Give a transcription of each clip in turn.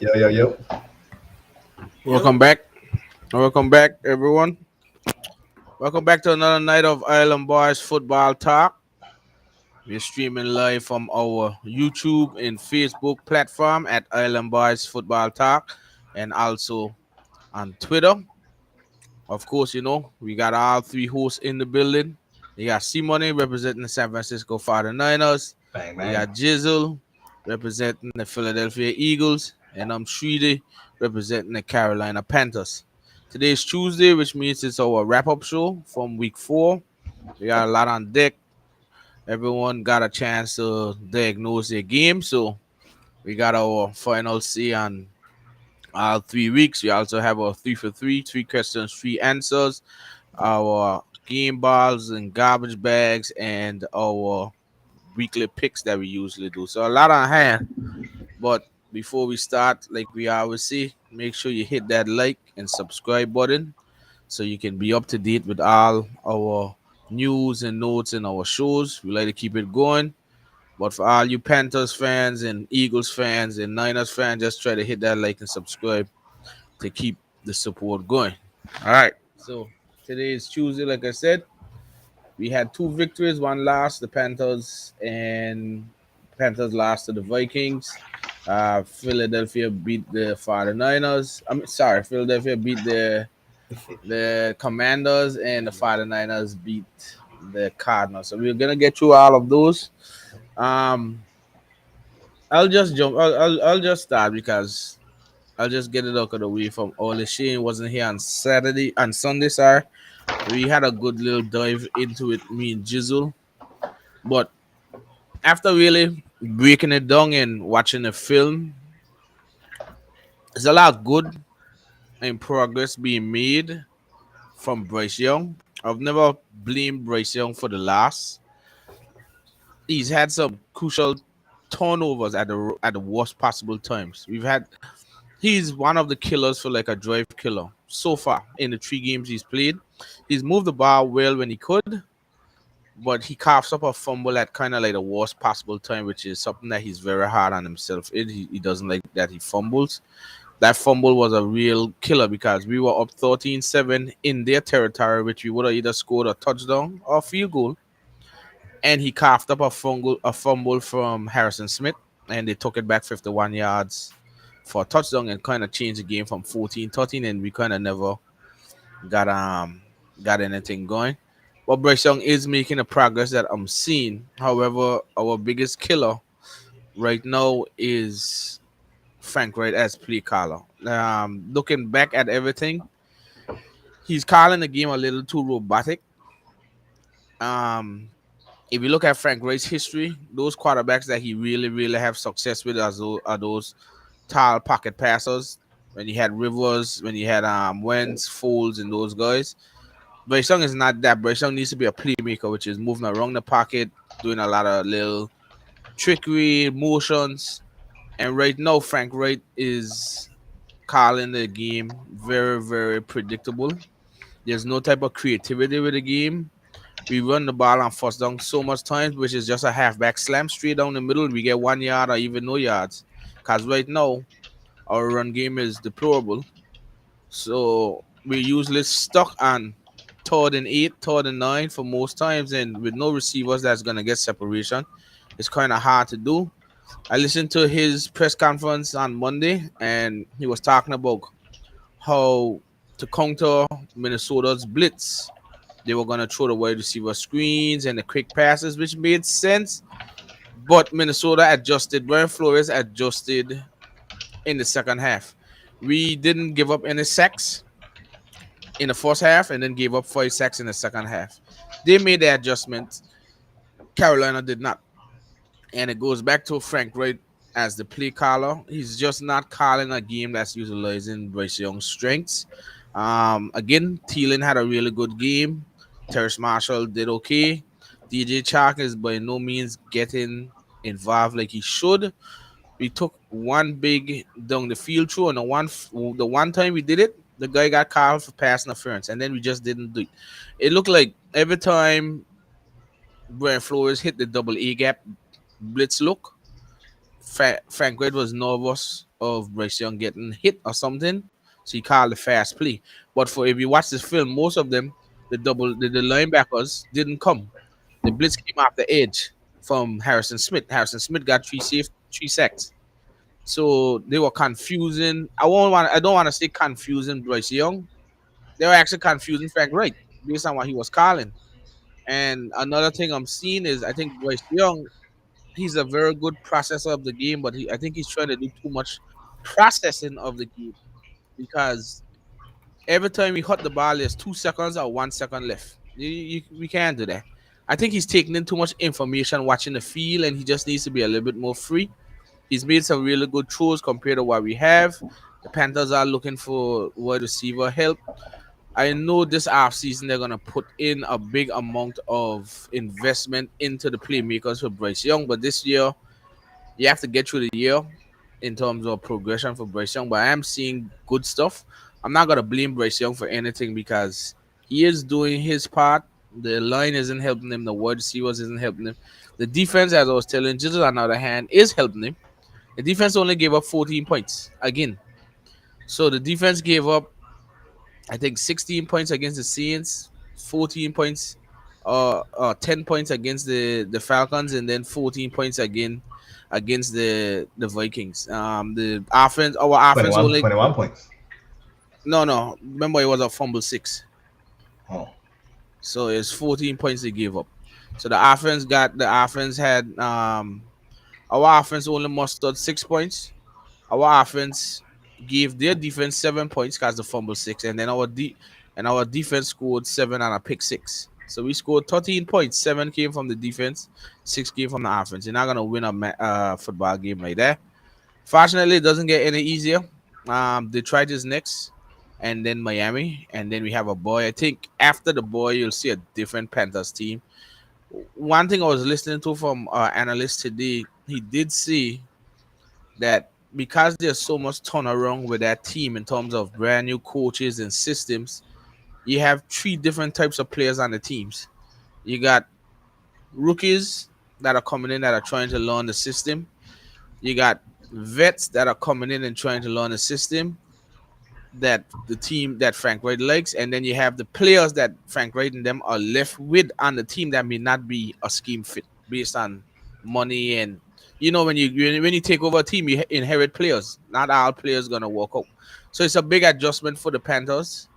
Yo, yo, yo. Welcome back. Welcome back, everyone. Welcome back to another night of Island Boys Football Talk. We're streaming live from our YouTube and Facebook platform at Island Boys Football Talk and also on Twitter. Of course, we got all three hosts in the building. You got C Money representing the San Francisco 49ers. Bang, You bang. got Jizzle representing the Philadelphia Eagles. And I'm Shredy representing the Carolina Panthers. Today is Tuesday, which means it's our wrap up show from week 4. We got a lot on deck. Everyone got a chance to diagnose their game. So we got our final say on 3 weeks. We also have our 3 for 3, 3 questions, 3 answers, our game balls and garbage bags, and our weekly picks that we usually do. So a lot on hand. But before we start, like we always say, make sure you hit that like and subscribe button so you can be up to date with all our news and notes in our shows. We like to keep it going. But for all you Panthers fans and Eagles fans and Niners fans, just try to hit that like and subscribe to keep the support going. All right. So today is Tuesday, like I said. We had 2 victories, one loss. The Panthers lost to the Vikings. Philadelphia beat the 49ers. Philadelphia beat the Commanders, and the 49ers beat the Cardinals. So we're gonna get through all of those. Um, I'll just jump. I'll just start because I'll just get it out of the way from Ole Shane wasn't here on Sunday, sorry. So we had a good little dive into it, me and Jizzle. But after really breaking it down and watching the film, there's a lot of good and progress being made from Bryce Young. I've never blamed Bryce Young for the loss. He's had some crucial turnovers at the worst possible times. He's one of the killers for like a drive killer so far in the 3 games he's played. He's moved the ball well when he could, but he coughs up a fumble at kind of like the worst possible time, which is something that he's very hard on himself. He doesn't like that he fumbles. That fumble was a real killer because we were up 13-7 in their territory, which we would have either scored a touchdown or a field goal. And he coughed up a fumble from Harrison Smith, and they took it back 51 yards for a touchdown and kind of changed the game from 14-13, and we kind of never got got anything going. But Bryce Young is making the progress that I'm seeing. However, our biggest killer right now is Frank Wright as play caller. Looking back at everything, he's calling the game a little too robotic. Um, if you look at Frank Wright's history, those quarterbacks that he really, really have success with are those tall pocket passers. When he had Rivers, when he had Wentz, Foles, and those guys. Bryce Young is not that. Bryce Young needs to be a playmaker, which is moving around the pocket, doing a lot of little trickery motions. And right now, Frank Wright is calling the game very, very predictable. There's no type of creativity with the game. We run the ball on first down so much times, which is just a halfback slam straight down the middle. We get 1 yard or even no yards. Because right now, our run game is deplorable. So we're usually stuck on 3rd and 8, 3rd and 9 for most times. And with no receivers that's going to get separation, it's kind of hard to do. I listened to his press conference on Monday, and he was talking about how to counter Minnesota's blitz, they were going to throw the wide receiver screens and the quick passes, which made sense. But Minnesota adjusted. Brian Flores adjusted in the second half. We didn't give up any sacks in the first half and then gave up 5 sacks in the second half. They made the adjustment. Carolina did not. And it goes back to Frank Wright as the play caller. He's just not calling a game that's utilizing Bryce Young's strengths. Again, Thielen had a really good game. Terrace Marshall did okay. DJ Chark is by no means getting involved like he should. We took one big down the field through, and the one time we did it, the guy got called for pass interference, and then we just didn't do it. It looked like every time Brian Flores hit the double A gap blitz look, Frank Wright was nervous of Bryce Young getting hit or something, so he called the fast play. But for if you watch this film, most of them, the linebackers didn't come. The blitz came off the edge from Harrison Smith. Harrison Smith got three sacks. So they were confusing. I don't want to say confusing Bryce Young. They were actually confusing Frank Wright based on what he was calling. And another thing I'm seeing is I think Bryce Young, he's a very good processor of the game, but I think he's trying to do too much processing of the game because every time he hit the ball, there's 2 seconds or 1 second left. We can't do that. I think he's taking in too much information watching the field, and he just needs to be a little bit more free. He's made some really good throws compared to what we have. The Panthers are looking for wide receiver help. I know this offseason they're going to put in a big amount of investment into the playmakers for Bryce Young, but this year you have to get through the year in terms of progression for Bryce Young. But I am seeing good stuff. I'm not going to blame Bryce Young for anything because he is doing his part. The line isn't helping him. The wide receivers isn't helping him. The defense, as I was telling Jizzle, on the other hand, is helping him. The defense only gave up 14 points again. So the defense gave up, I think, 16 points against the Saints, 14 points, 10 points against the Falcons, and then 14 points again against the Vikings. The offense, our offense 21, only 21 points. no. Remember, it was a fumble six, Oh, so it's 14 points they gave up. So the offense had our offense only mustered 6 points. Our offense gave their defense 7 points because the fumble six, and then our defense scored seven on a pick six. So we scored 13 points. Seven came from the defense, six came from the offense. You're not gonna win a football game like that. Fortunately, it doesn't get any easier. Detroit is next, and then Miami, and then we have a boy. I think after the boy, you'll see a different Panthers team. One thing I was listening to from our analyst today, he did say that because there's so much turnaround with that team in terms of brand new coaches and systems, you have three different types of players on the teams. You got rookies that are coming in that are trying to learn the system. You got vets that are coming in and trying to learn the system that the team that Frank Wright likes, and then you have the players that Frank Wright and them are left with on the team that may not be a scheme fit based on money and when you take over a team, you inherit players. Not all players gonna work out, so it's a big adjustment for the Panthers.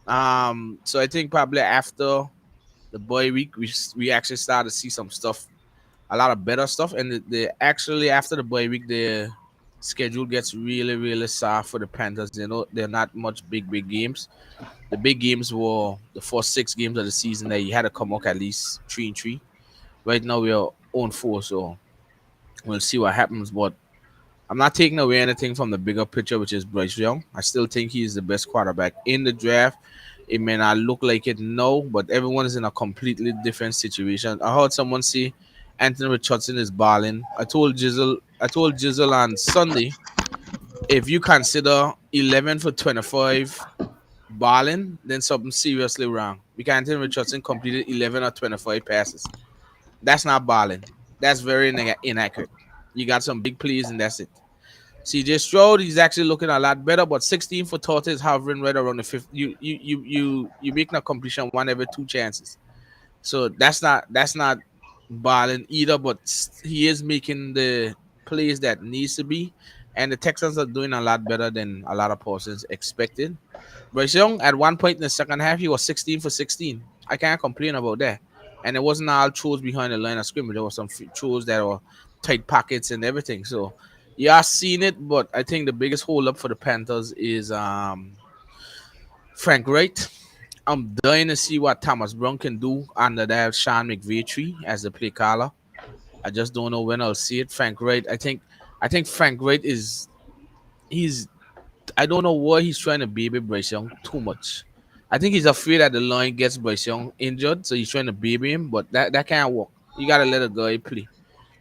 So I think probably after the bye week, we actually start to see some stuff, a lot of better stuff, and the actually after the bye week the schedule gets really really soft for the Panthers. They're not much big games. The big games were the first 6 games of the season that you had to come up at least 3-3. Right now we are on 4, so we'll see what happens. But I'm not taking away anything from the bigger picture, which is Bryce Young. I still think he's the best quarterback in the draft. It may not look like it now, but everyone is in a completely different situation. I heard someone say Anthony Richardson is balling. I told Jizzle on Sunday, if you consider 11 for 25 balling, then something seriously wrong. Because Anthony Richardson completed 11 or 25 passes. That's not balling. That's very inaccurate. You got some big plays and that's it. CJ Stroud, he's actually looking a lot better, but 16 for 30 is hovering right around the fifth. You making a completion one every 2 chances. So that's not balling either, but he is making the plays that needs to be. And the Texans are doing a lot better than a lot of persons expected. Bryce Young, at one point in the second half, he was 16 for 16. I can't complain about that. And it wasn't all throws behind the line of scrimmage. There were some throws that were tight pockets and everything. So yeah, I've seen it, but I think the biggest hold up for the Panthers is Frank Wright. I'm dying to see what Thomas Brown can do under that Sean McVay tree as the play caller. I just don't know when I'll see it. Frank Wright, I think Frank Wright he's I don't know why he's trying to baby Bryce Young too much. I think he's afraid that the line gets Bryce Young injured, so he's trying to baby him, but that can't work. You gotta let a guy play.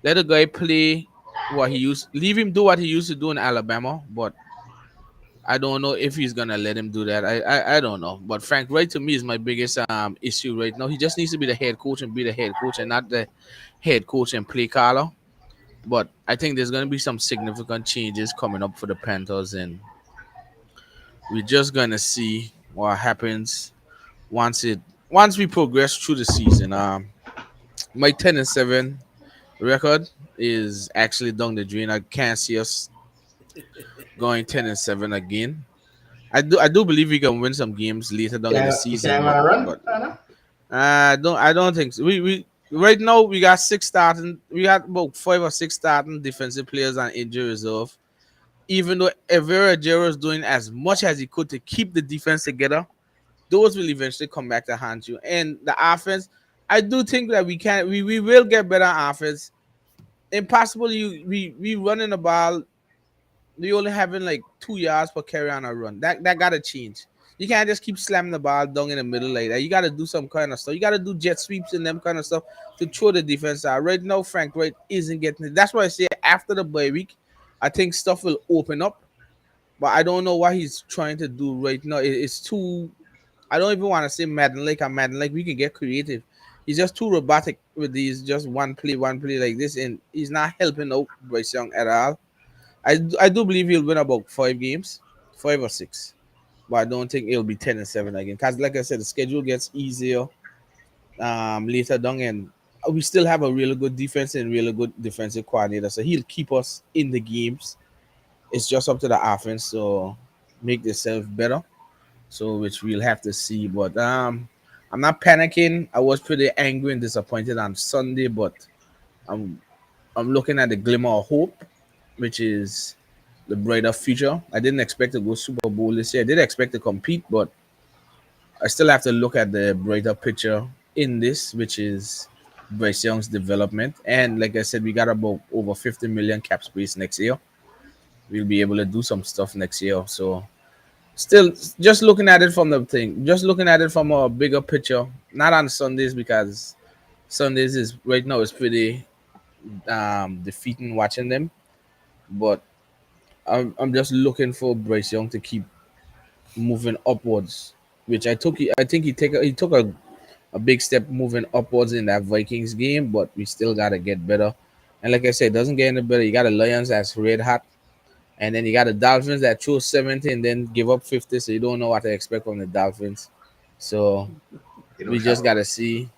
Let a guy play what he used. Leave him do what he used to do in Alabama, but I don't know if he's gonna let him do that. I don't know. But Frank Wright to me is my biggest issue right now. He just needs to be the head coach and be the head coach and not the head coach and play caller. But I think there's going to be some significant changes coming up for the Panthers, and we're just going to see what happens once it once we progress through the season. My 10-7 record is actually down the drain. I can't see us going 10-7 again. I do believe we can win some games later down in the You season, can't but want to run, but Anna? I don't think so. We right now we got six starting. We got about 5 or 6 starting defensive players on injury reserve. Even though Evera Jero is doing as much as he could to keep the defense together, those will eventually come back to haunt you. And the offense, I do think that we will get better offense. Impossible we running the ball, we only having like 2 yards per carry on a run. That gotta change. You can't just keep slamming the ball down in the middle like that. You gotta do some kind of stuff. You gotta do jet sweeps and them kind of stuff to throw the defense out. Right now, Frank Wright isn't getting it. That's why I say after the bye week, I think stuff will open up. But I don't know what he's trying to do right now. It's too. I don't even want to say Madden like I'm Madden like we can get creative. He's just too robotic with these just one play like this, and he's not helping out Bryce Young at all. I do believe he'll win about 5 games, 5 or 6, but I don't think it'll be 10-7 again. Because like I said, the schedule gets easier later down, and we still have a really good defense and really good defensive coordinator, so he'll keep us in the games. It's just up to the offense to make themselves better. So which we'll have to see. But I'm not panicking. I was pretty angry and disappointed on Sunday, but I'm I'm looking at the glimmer of hope, which is the brighter future. I didn't expect to go Super Bowl this year. I did expect to compete, but I still have to look at the brighter picture in this, which is Bryce Young's development. And like I said, we got about over 50 million cap space next year. We'll be able to do some stuff next year. So still just looking at it from the thing, just looking at it from a bigger picture, not on Sundays because Sundays is right now is pretty defeating watching them. But I'm just looking for Bryce Young to keep moving upwards, which I think he took a big step moving upwards in that Vikings game, but we still gotta get better. And like I said, it doesn't get any better. You got the Lions that's red hot, and then you got the Dolphins that chose 70 and then give up 50, so you don't know what to expect from the Dolphins. So They don't we show just up. gotta see.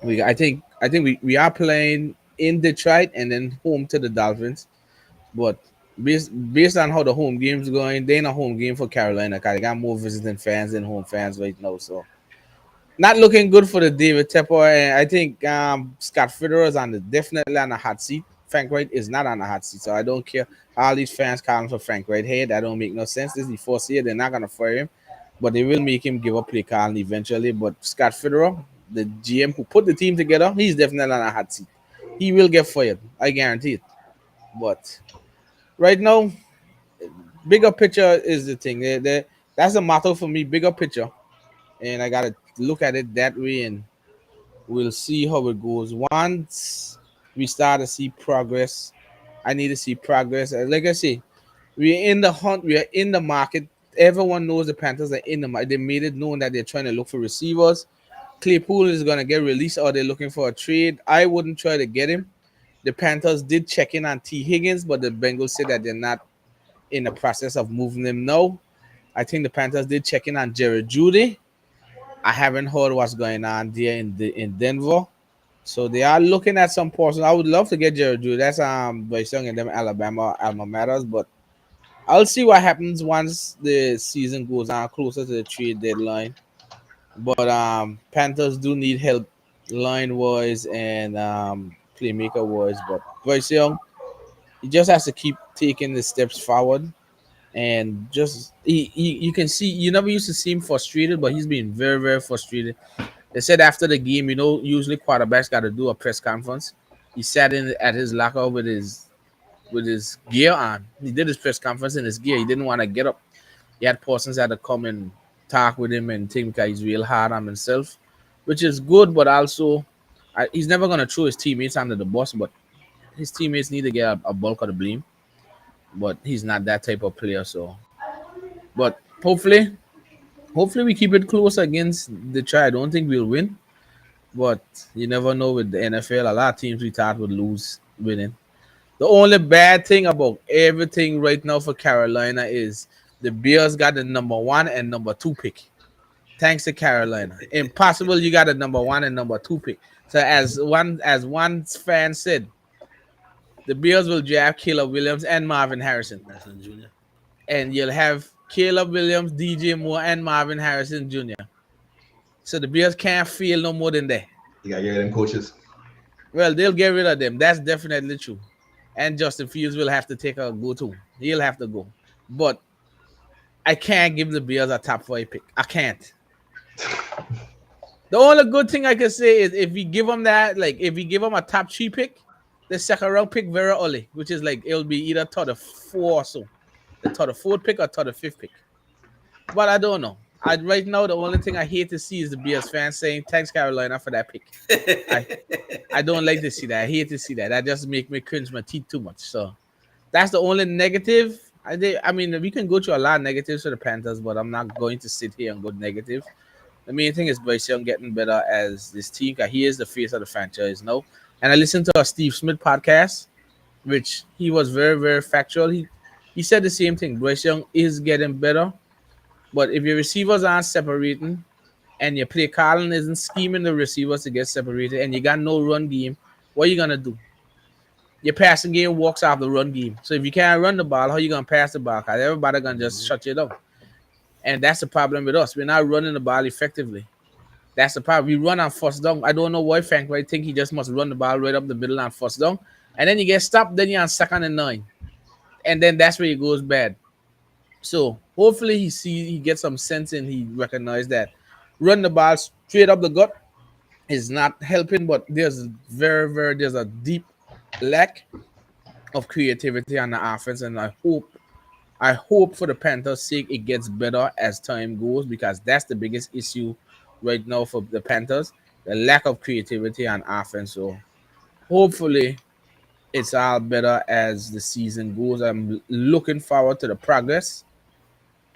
I think we are playing in Detroit and then home to the Dolphins. But based on how the home game's going, they ain't a home game for Carolina because they got more visiting fans than home fans right now. So not looking good for the David Tepper. And I think Scott Fitterer is definitely on the hot seat. Frank Wright is not on the hot seat. So I don't care. All these fans calling for Frank Wright here. That don't make no sense. This is the first year. They're not gonna fire him. But they will make him give up play calling eventually. But Scott Fitterer, the GM who put the team together, he's definitely on a hot seat. He will get fired. I guarantee it. But right now, bigger picture is the thing. That's the motto for me. Bigger picture, and I gotta look at it that way, and we'll see how it goes. Once we start to see progress, I need to see progress. Like I say, we're in the hunt. We are in the market. Everyone knows the Panthers are in the market. They made it known that they're trying to look for receivers. Claypool is gonna get released, or they're looking for a trade. I wouldn't try to get him. The Panthers did check in on T. Higgins, but the Bengals said that they're not in the process of moving him now. I think the Panthers did check in on Jared Judy. I haven't heard what's going on there in Denver. So they are looking at some portion. I would love to get Jared Judy. That's Bryce Young and them Alabama alma maters, but I'll see what happens once the season goes on closer to the trade deadline. But Panthers do need help line wise and playmaker wise. But Bryce Young, he just has to keep taking the steps forward and just you can see you never used to see him frustrated, but he's been very very frustrated. They said after the game, usually quarterbacks got to do a press conference. He sat in at his locker with his gear on. He did his press conference in his gear. He didn't want to get up. He had persons had to come and talk with him and think because he's real hard on himself, which is good, but also he's never gonna throw his teammates under the bus. But his teammates need to get a bulk of the blame. But he's not that type of player, so. But hopefully we keep it close against the try. I don't think we'll win, but you never know with the NFL. A lot of teams we thought would lose winning. The only bad thing about everything right now for Carolina is the Bears got the number one and number two pick. Thanks to Carolina. Impossible you got a number one and number two pick. So as one fan said, the Bears will draft Caleb Williams and Marvin Harrison. Nelson Jr. And you'll have Caleb Williams, DJ Moore, and Marvin Harrison Jr. So the Bears can't fail no more than that. You gotta get them coaches. Well, they'll get rid of them. That's definitely true. And Justin Fields will have to take a go too. He'll have to go. But I can't give the Bears a top five pick. I can't. The only good thing I can say is if we give them that, like if we give them a top three pick, the second round pick very early, which is like it'll be either top of four or so, the top of fourth pick or top of fifth pick. But I don't know. Right now the only thing I hate to see is the Bears fans saying thanks Carolina for that pick. I I don't like to see that. I hate to see that. That just make me cringe my teeth too much. So that's the only negative. I mean, we can go through a lot of negatives for the Panthers, but I'm not going to sit here and go negative. The main thing is Bryce Young getting better as this team. 'Cause he is the face of the franchise now. And I listened to a Steve Smith podcast, which he was very, very factual. He said the same thing. Bryce Young is getting better, but if your receivers aren't separating and your play calling isn't scheming the receivers to get separated and you got no run game, what are you gonna do? Your passing game walks off the run game. So if you can't run the ball, how you gonna pass the ball? Cause everybody gonna just shut you down. And that's the problem with us. We're not running the ball effectively. That's the problem. We run on first down. I don't know why Frank Wright think he just must run the ball right up the middle on first down. And then you get stopped, then you're on 2nd and 9. And then that's where it goes bad. So hopefully he gets some sense and he recognizes that run the ball straight up the gut is not helping, but there's a deep lack of creativity on the offense, and I hope for the Panthers' sake it gets better as time goes because that's the biggest issue right now for the Panthers, the lack of creativity on offense. So hopefully it's all better as the season goes. I'm looking forward to the progress,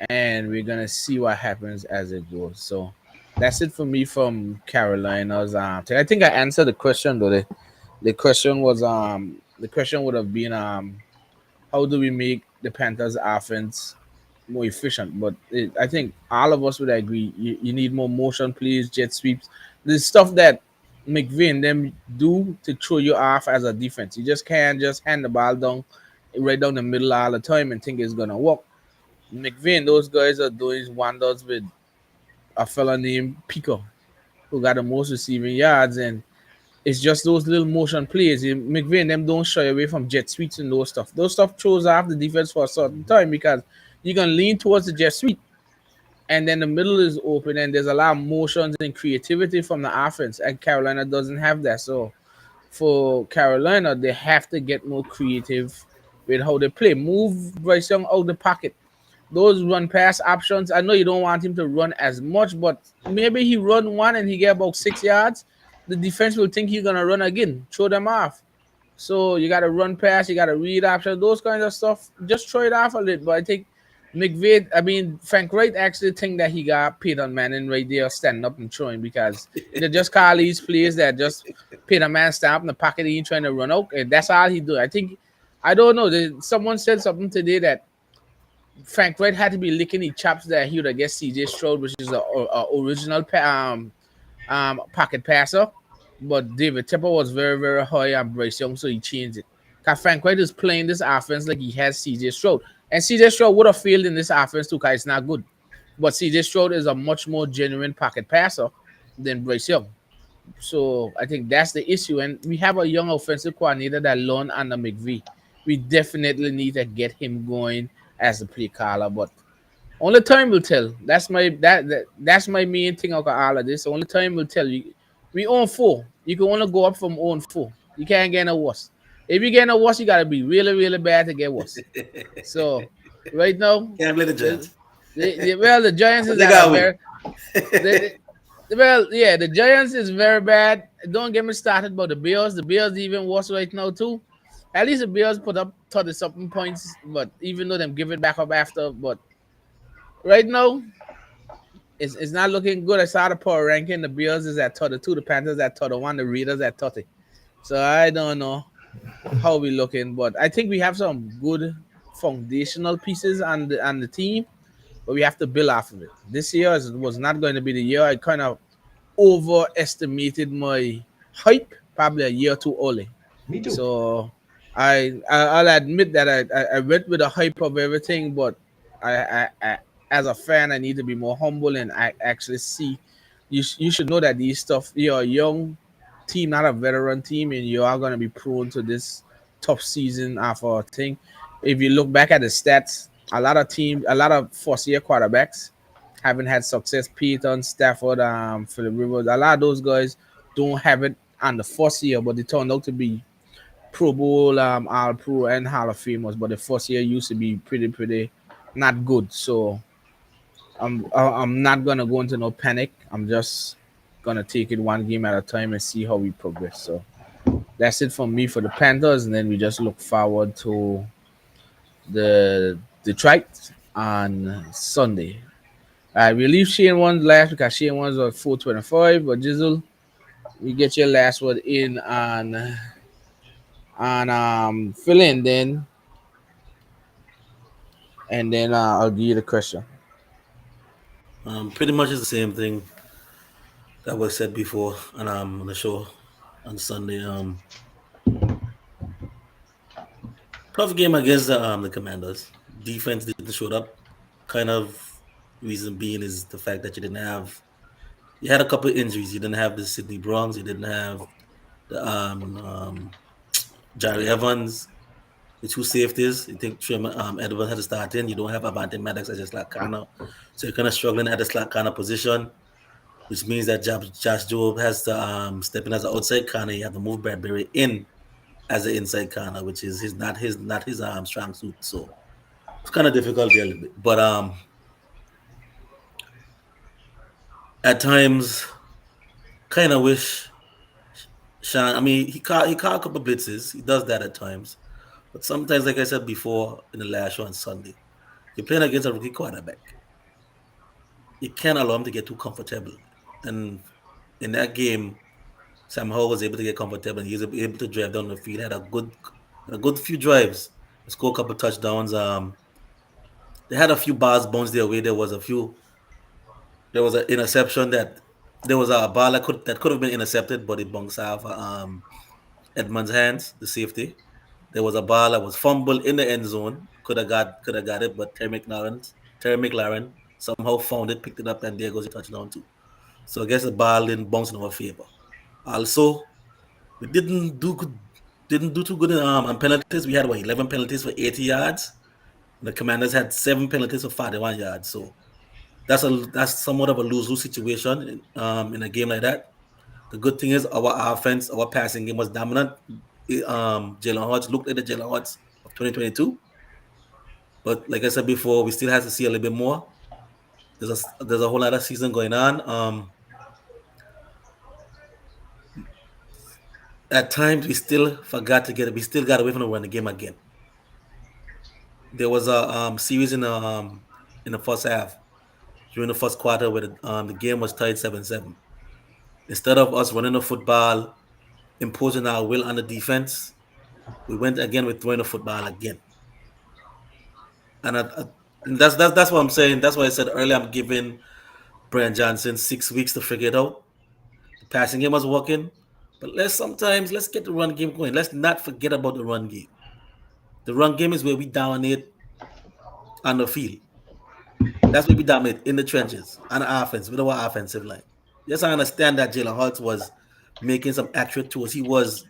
and we're gonna see what happens as it goes. So that's it for me from Carolina's. I think I answered the question though. The question was the question would have been how do we make the Panthers offense more efficient? But I think all of us would agree you need more motion plays, jet sweeps, the stuff that McVay and them do to throw you off as a defense. You just can't just hand the ball down right down the middle all the time and think it's gonna work. McVay and those guys are doing wonders with a fella named Pico, who got the most receiving yards, and it's just those little motion plays. McVay and them don't shy away from jet sweeps and those stuff. Those stuff throws off the defense for a certain time because you can lean towards the jet sweep and then the middle is open and there's a lot of motions and creativity from the offense. And Carolina doesn't have that. So for Carolina, they have to get more creative with how they play. Move Bryce Young out the pocket. Those run pass options. I know you don't want him to run as much, but maybe he run one and he get about 6 yards. The defense will think he's gonna run again, throw them off. So you gotta run pass, you gotta read options, those kinds of stuff. Just throw it off a little. But I think Frank Wright actually think that he got Peyton Manning right there standing up and throwing because they just call these plays that just Peyton Manning stand up in the pocket and he trying to run out, and that's all he do. I don't know. Someone said something today that Frank Wright had to be licking his chops that he would have guessed CJ Stroud, which is a original pocket passer. But David Tepper was very, very high on Bryce Young, so he changed it. Because Frank Wright is playing this offense like he has CJ Stroud. And CJ Stroud would have failed in this offense too because it's not good. But CJ Stroud is a much more genuine pocket passer than Bryce Young. So I think that's the issue. And we have a young offensive coordinator that learned under McVay. We definitely need to get him going as a play caller. But only time will tell. That's my main thing about all of this. Only time will tell you. We own 4. You can only go up from own 4. You can't get no worse. If you get no worse, you gotta be really, really bad to get worse. So right now, Can't play the Giants. the Giants is They at got a win. the Giants is very bad. Don't get me started about the Bears. The Bears even worse right now too. At least the Bears put up 30 something points, but even though them give it back up after, but right now it's not looking good. I saw the power ranking. The Bears is at 32, the Panthers at 31, the Raiders at 30. So I don't know. how we looking. But I think we have some good foundational pieces on the team, but we have to build off of it. This year was not going to be the year. I kind of overestimated my hype, probably a year too early. Me too. So I'll admit that I went with the hype of everything, but I as a fan I need to be more humble and I actually see you should know that these stuff you're a young team, not a veteran team, and you are gonna be prone to this tough season after a thing. If you look back at the stats, a lot of first year quarterbacks haven't had success. Peyton, Stafford, Philip Rivers, a lot of those guys don't have it on the first year, but they turned out to be Pro Bowl, All Pro, and Hall of Famers. But the first year used to be pretty not good. So I'm not gonna go into no panic. I'm just gonna take it one game at a time and see how we progress. So that's it from me for the Panthers, and then we just look forward to the Detroit on Sunday. We leave Shane one last because Shane one's at 4:25. But Jizzle, we get your last word in on fill in then, and then I'll give you the question. Pretty much is the same thing that was said before on the show on Sunday. Tough game against the Commanders. Defense didn't show up. Kind of reason being is the fact that you had a couple of injuries. You didn't have the Sydney Bronx. You didn't have the Jerry Evans, the two safeties. You think Trim Edwards had to start in. You don't have Avante Maddox as a slot corner, so you're kind of struggling at the slot corner position, which means that Josh Jobe has to step in as an outside corner. You have to move Bradbury in as an inside corner, which is his strong suit. So it's kind of difficult there a little bit. But at times, kind of wish Sean. I mean, he caught a couple blitzes. He does that at times. But sometimes, like I said before in the last show on Sunday, you're playing against a rookie quarterback. You can't allow him to get too comfortable. And in that game, Sam Howell was able to get comfortable and he was able to drive down the field. Had a good few drives. Score a couple touchdowns. They had a few bars bounced their way. There was an interception there was a ball that could have been intercepted, but it bounced off Edmonds' hands, the safety. There was a ball that was fumbled in the end zone. Could have got it, but Terry McLaren somehow found it, picked it up, and there goes a touchdown too. So I guess the ball didn't bounce in our favor. Also, we didn't do too good on penalties. We had 11 penalties for 80 yards. The Commanders had 7 penalties for 41 yards. So that's somewhat of a lose-lose situation in a game like that. The good thing is our passing game was dominant. Jalen Hurts looked at the Jalen Hurts of 2022, but like I said before, we still have to see a little bit more. There's a whole lot of season going on. At times we still forgot to get it. We still got away from the run the game again. There was a series in the first half during the first quarter where the game was tied 7-7. Instead of us running the football, imposing our will on the defense, we went again with throwing the football again. And that's what I'm saying. That's why I said earlier I'm giving Brian Johnson 6 weeks to figure it out. The passing game was working, but let's get the run game going. Let's not forget about the run game. The run game is where we dominate on the field. That's where we dominate in the trenches on the offense with our offensive line. Yes, I understand that Jalen Hurts was making some accurate throws. He was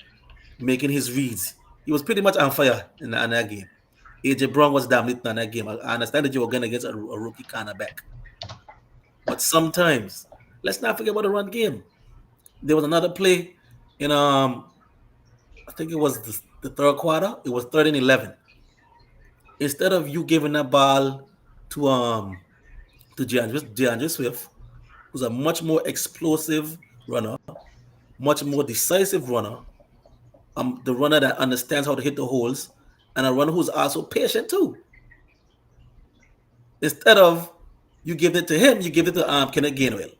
making his reads. He was pretty much on fire in that game. AJ Brown was dominating in that game. I understand that you were going against a rookie cornerback. But sometimes, let's not forget about the run game. There was another play in I think it was the third quarter. It was 13-11. Instead of you giving that ball to DeAndre Swift, who's a much more explosive runner, much more decisive runner, the runner that understands how to hit the holes, and a runner who's also patient too. Instead of you give it to him, you give it to Kenneth Gainwell.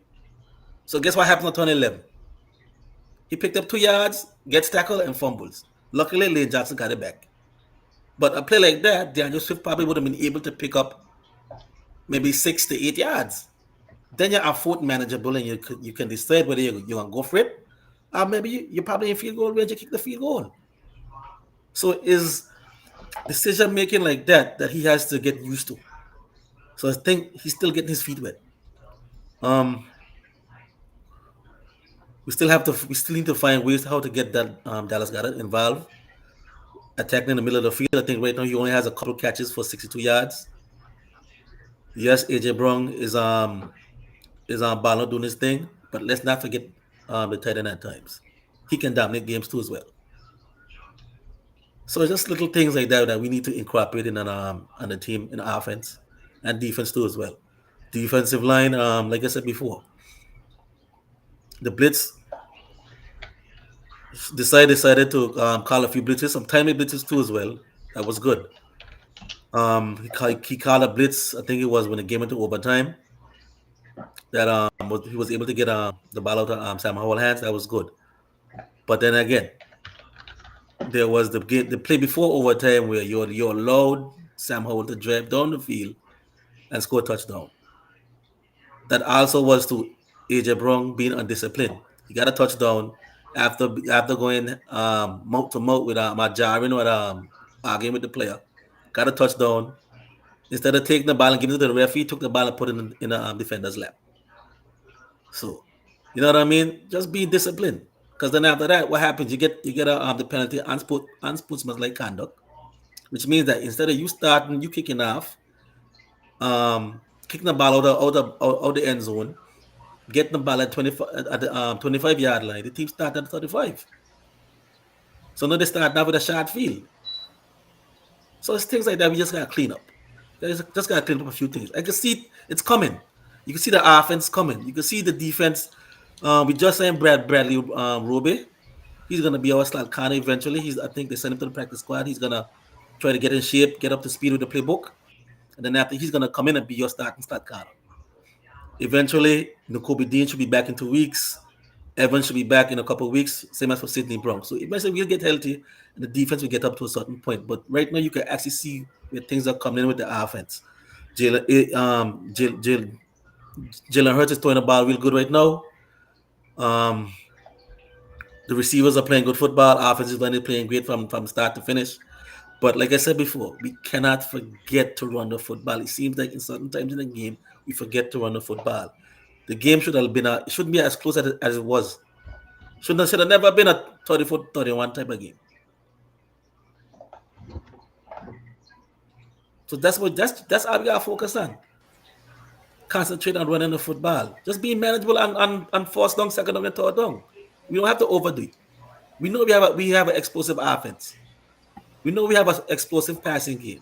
So guess what happened on 2011? He picked up 2 yards, gets tackled, and fumbles. Luckily, Lane Johnson got it back. But a play like that, Daniel Swift probably would have been able to pick up maybe 6 to 8 yards. Then you are fourth manageable, and you can decide whether you're gonna go for it, or maybe you're probably in field goal range. You kick the field goal. So is decision making like that he has to get used to. So I think he's still getting his feet wet. Um, we still need to find ways how to get that Dallas Goedert involved, attacking in the middle of the field. I think right now he only has a couple catches for 62 yards. Yes, AJ Brown is Ballon doing his thing, but let's not forget the tight end at times. He can dominate games too as well. So it's just little things like that we need to incorporate in on the team in offense and defense too as well. Defensive line, like I said before, the blitz decided to call a few blitzes, some timely blitzes too as well. That was good. He called a blitz. I think it was when the game went to overtime. That he was able to get the ball out of Sam Howell hands. That was good. But then again, there was the play before overtime where you allowed Sam Howell to drive down the field and score a touchdown. That also was to AJ Brown being undisciplined. He got a touchdown after going mouth to mouth with Majarin or arguing with the player. Got a touchdown. Instead of taking the ball and giving it to the referee, he took the ball and put it in a defender's lap. So, you know what I mean? Just be disciplined. Because then after that, what happens? You get the penalty unsportsmanlike conduct, which means that instead of you starting, you kicking off, kicking the ball out the end zone, getting the ball at 25-yard line. The team started at 35. So now they start now with a short field. So it's things like that we just gotta clean up. Just gotta clean up a few things. I can see it's coming. You can see the offense coming. You can see the defense. We just signed Bradley Roby. He's gonna be our slot corner eventually. I think they sent him to the practice squad. He's gonna try to get in shape, get up to speed with the playbook, and then after he's gonna come in and be your starting slot corner. Eventually, Nakobe Dean should be back in 2 weeks. Evans should be back in a couple of weeks. Same as for Sidney Brown. So eventually we'll get healthy, and the defense will get up to a certain point. But right now, you can actually see where things are coming in with the offense. Jalen Hurts is throwing the ball real good right now. The receivers are playing good football. Offensive line is playing great from start to finish. But like I said before, we cannot forget to run the football. It seems like in certain times in the game, we forget to run the football. The game should have been it shouldn't be as close as it was. Should have never been a 34-31 type of game. So that's all we gotta focus on. Concentrate on running the football. Just be manageable on first down, second down, and third down. We don't have to overdo it. We know we have an explosive offense. We know we have an explosive passing game,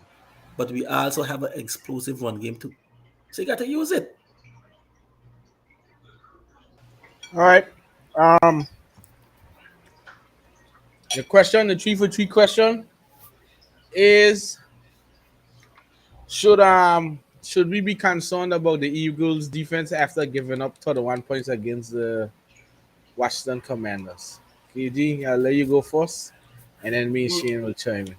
but we also have an explosive run game too. So you got to use it. All right. The 3-for-3 question is: should we be concerned about the Eagles' defense after giving up 31 points against the Washington Commanders? KG, I'll let you go first, and then me and Shane will chime in.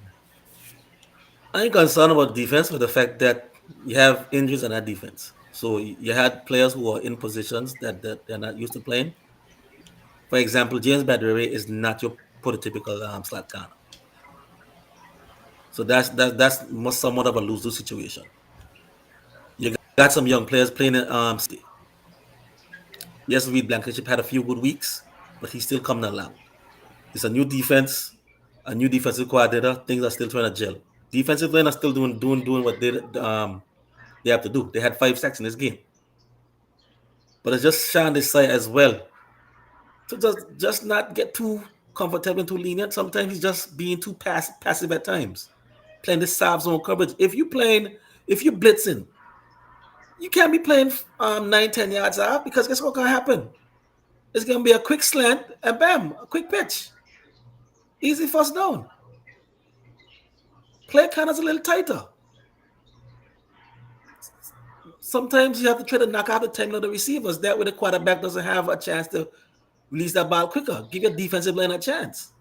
I'm concerned about defense with the fact that you have injuries on that defense. So you had players who are in positions that they're not used to playing. For example, James Bradbury is not your prototypical slot corner. So that's somewhat of a lose-lose situation. You got some young players playing in yes, Reed Blankenship had a few good weeks, but he's still coming along. It's a new defense, a new defensive coordinator. Things are still trying to gel. Defensive line are still doing what they have to do. They had 5 sacks in this game, but it's just showing this side as well to just not get too comfortable and too lenient. Sometimes he's just being too passive at times, playing this soft zone coverage. If you're blitzing, you can't be playing 9-10 yards out, because guess what's gonna happen? It's gonna be a quick slant and bam, a quick pitch, easy first down. Play counters a little tighter. Sometimes you have to try to knock out the timing of the receivers. That way the quarterback doesn't have a chance to release that ball quicker. Give your defensive line a chance.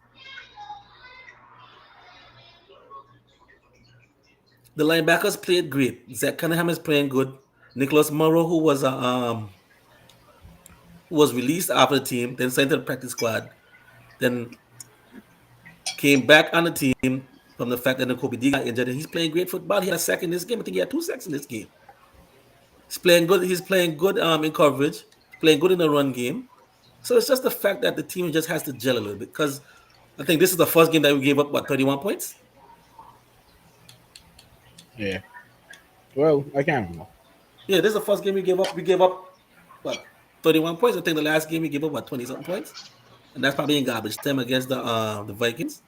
The linebackers played great. Zach Cunningham is playing good. Nicholas Morrow, who was released after the team, then signed to the practice squad, then came back on the team from the fact that Kobe D got injured, and he's playing great football. He had a sack in this game. I think he had 2 sacks in this game. He's playing good. He's playing good in coverage. He's playing good in the run game. So it's just the fact that the team just has to gel a little bit, because I think this is the first game that we gave up 31 points. Yeah. Well, I can't remember. Yeah, this is the first game we gave up. We gave up 31 points. I think the last game we gave up 20 something points, and that's probably in garbage time against the Vikings.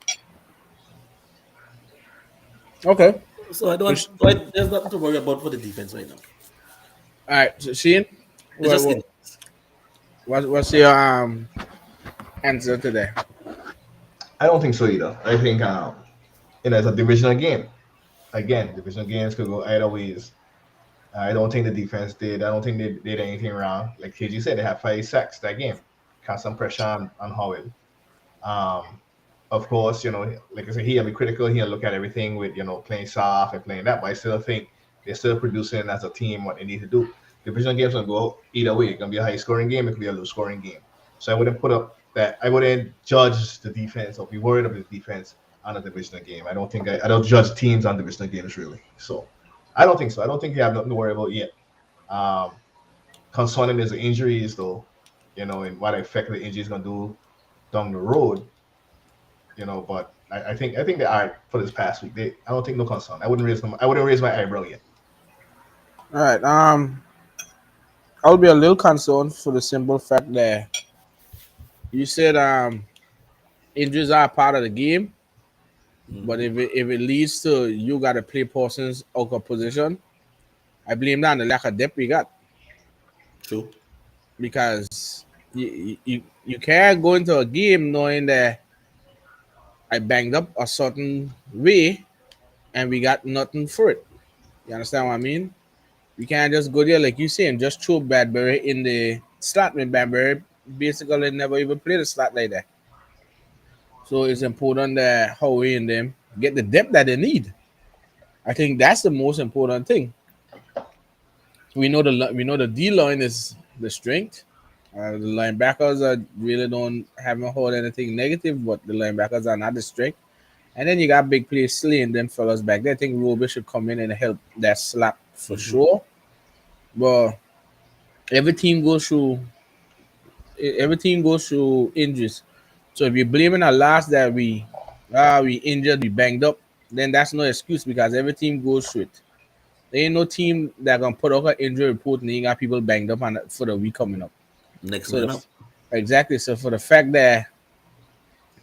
Okay. So there's nothing to worry about for the defense right now. All right, so Shane, what's your answer today? I don't think so either. I think it's a divisional game. Again, divisional games could go either ways. I don't think the defense did. I don't think they did anything wrong. Like KG said, they had 5 sacks that game. Cast some pressure on Howell. Of course, like I said, he'll be critical. He'll look at everything with, playing soft and playing that. But I still think they're still producing as a team what they need to do. Divisional games will go either way. It's going to be a high-scoring game. It could be a low-scoring game. So I wouldn't put up that. I wouldn't judge the defense or be worried about the defense on a divisional game. I don't judge teams on divisional games, really. So I don't think so. I don't think they have nothing to worry about yet. Concerning is the injuries, though, and what effect the injury is going to do down the road. But I think they are for this past week. I don't think no concern. I wouldn't raise my eyebrow yet. All right. I'll be a little concerned for the simple fact that you said injuries are part of the game, but if it leads to you got to play persons out of position, I blame that on the lack of depth we got. True. Because you can't go into a game knowing that I banged up a certain way and we got nothing for it. You understand what I mean? We can't just go there like you say and just throw Bradbury in the slot when Bradbury basically never even played a slot like that. So it's important that Howie and them get the depth that they need. I think that's the most important thing. We know the D line is the strength. The linebackers haven't heard anything negative, but the linebackers are not the strength. And then you got big play slaying them fellas back there. I think Roby should come in and help that slot for sure. But every team goes through injuries. So if you're blaming a loss that we injured, we banged up, then that's no excuse because every team goes through it. There ain't no team that gonna put out an injury report and they got people banged up for the week coming up. Exactly. So for the fact that